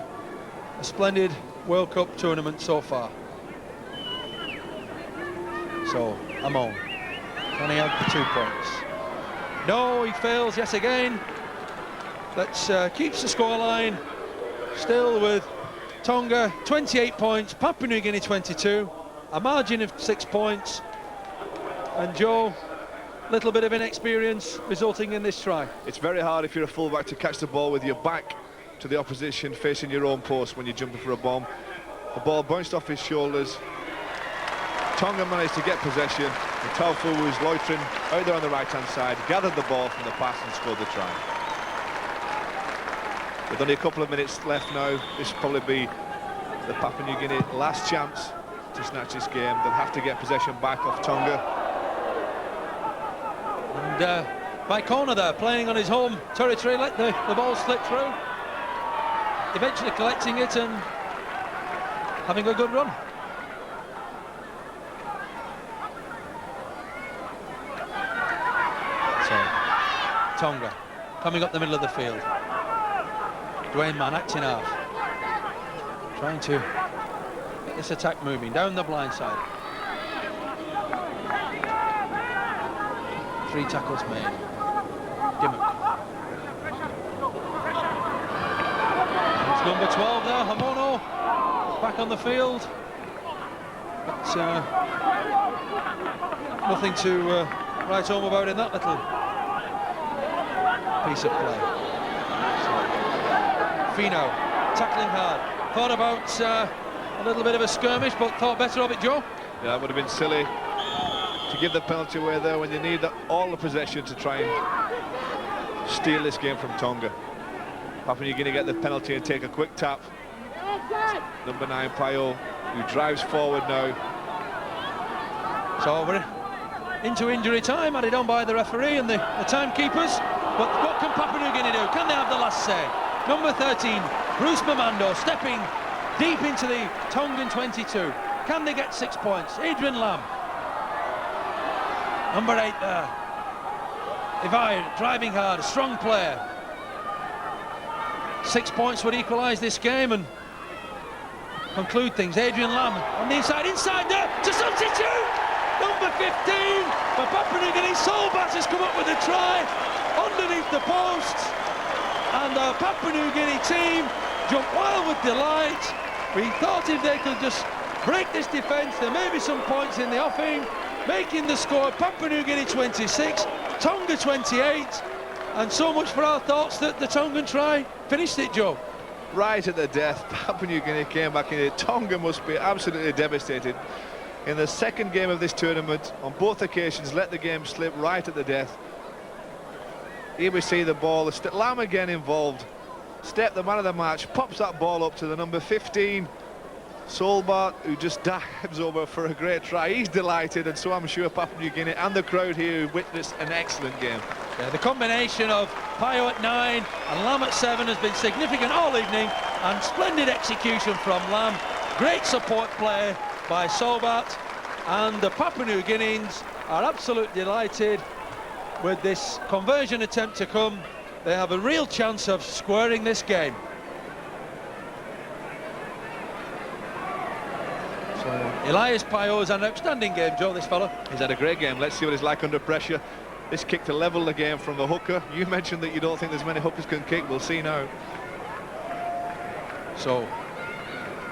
a splendid World Cup tournament so far. So, Amon, can he have the 2 points? No, he fails yet again. That keeps the scoreline still with Tonga 28 points, Papua New Guinea 22, a margin of 6 points. And Joe, little bit of inexperience resulting in this try. It's very hard if you're a fullback to catch the ball with your back to the opposition, facing your own post when you're jumping for a bomb. The ball bounced off his shoulders. Tonga managed to get possession. Taufu was loitering out there on the right-hand side, gathered the ball from the pass and scored the try. With only a couple of minutes left now, this will probably be the Papua New Guinea last chance to snatch this game. They'll have to get possession back off Tonga. And by corner there, playing on his home territory, let the ball slip through, eventually collecting it and having a good run. So Tonga coming up the middle of the field. Dwayne Mann acting half, trying to get this attack moving down the blind side. 3 tackles made. Dimmock. It's number 12 there, Hamono, back on the field. But nothing to write home about in that little piece of play. Fino tackling hard. Thought about a little bit of a skirmish, but thought better of it, Joe. Yeah, that would have been silly to give the penalty away there when you need all the possession to try and steal this game from Tonga. Papua New Guinea get the penalty and take a quick tap. Number 9, Payo, who drives forward now. So we're into injury time, added on by the referee and the timekeepers. But what can Papua New Guinea do? Can they have the last say? Number 13, Bruce Mamando, stepping deep into the Tongan 22. Can they get 6 points? Adrian Lamb. Number 8 there. Ivai driving hard, a strong player. 6 points would equalise this game and conclude things. Adrian Lamb on the inside there to substitute. Number 15 for Papua New Guinea. Solbat has come up with a try underneath the posts. And the Papua New Guinea team jumped wild with delight. We thought if they could just break this defence, there may be some points in the offing. Making the score, Papua New Guinea 26, Tonga 28. And so much for our thoughts that the Tongan try finished it, Joe. Right at the death, Papua New Guinea came back in it. Tonga must be absolutely devastated. In the second game of this tournament, on both occasions, let the game slip right at the death. Here we see the ball, Lamb again involved. Step, the man of the match, pops that ball up to the number 15. Solbart, who just dives over for a great try. He's delighted, and so I'm sure Papua New Guinea and the crowd here who witnessed an excellent game. Yeah, the combination of Payo at 9 and Lamb at 7 has been significant all evening, and splendid execution from Lamb. Great support play by Solbart, and the Papua New Guineans are absolutely delighted with this conversion attempt to come. They have a real chance of squaring this game. So Elias Payo has had an outstanding game, Joe, this fella. He's had a great game. Let's see what he's like under pressure. This kick to level the game from the hooker. You mentioned that you don't think there's many hookers can kick. We'll see now. So,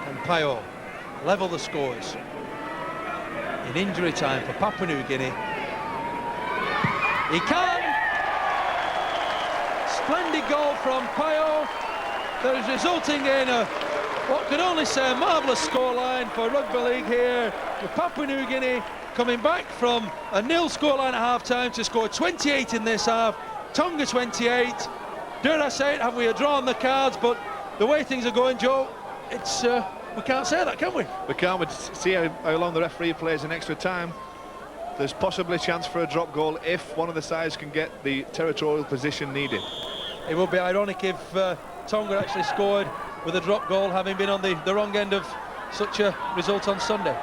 and Payo level the scores in injury time for Papua New Guinea. He can. Splendid goal from Payo. That is resulting in what could only say a marvellous scoreline for Rugby League here, with Papua New Guinea coming back from a nil scoreline at half-time to score 28 in this half. Tonga 28. Dare I say it, have we a draw on the cards? But the way things are going, Joe, it's we can't say that, can we? We can't. We'll see how long the referee plays in extra time. There's possibly a chance for a drop goal if one of the sides can get the territorial position needed. It would be ironic if Tonga actually scored with a drop goal, having been on the wrong end of such a result on Sunday.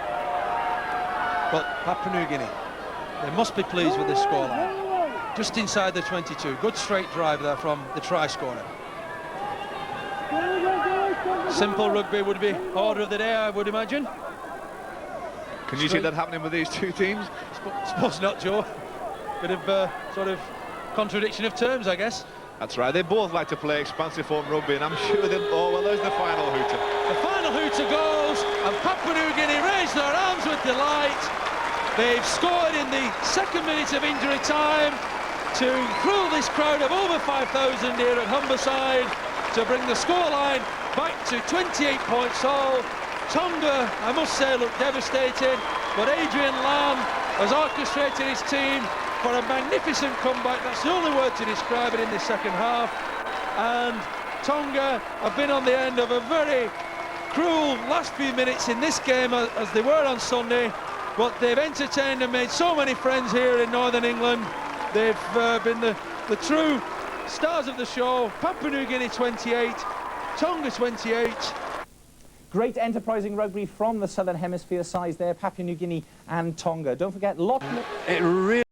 But Papua New Guinea, they must be pleased with this scoreline. Just inside the 22. Good straight drive there from the try scorer. Simple rugby would be order of the day, I would imagine. Can you see that happening with these two teams? Suppose not, Joe. Bit of sort of contradiction of terms, I guess. That's right. They both like to play expansive form rugby, and I'm sure they'll... Oh, well, there's the final hooter. The final hooter goes, and Papua New Guinea raise their arms with delight. They've scored in the second minute of injury time to thrill this crowd of over 5,000 here at Humberside, to bring the scoreline back to 28 points all. Tonga, I must say, looked devastated, but Adrian Lamb has orchestrated his team for a magnificent comeback. That's the only word to describe it in the second half. And Tonga have been on the end of a very cruel last few minutes in this game, as they were on Sunday, but they've entertained and made so many friends here in Northern England. They've been the true stars of the show. Papua New Guinea 28, Tonga 28. Great enterprising rugby from the Southern Hemisphere sides there, Papua New Guinea and Tonga. Don't forget, lot more... It really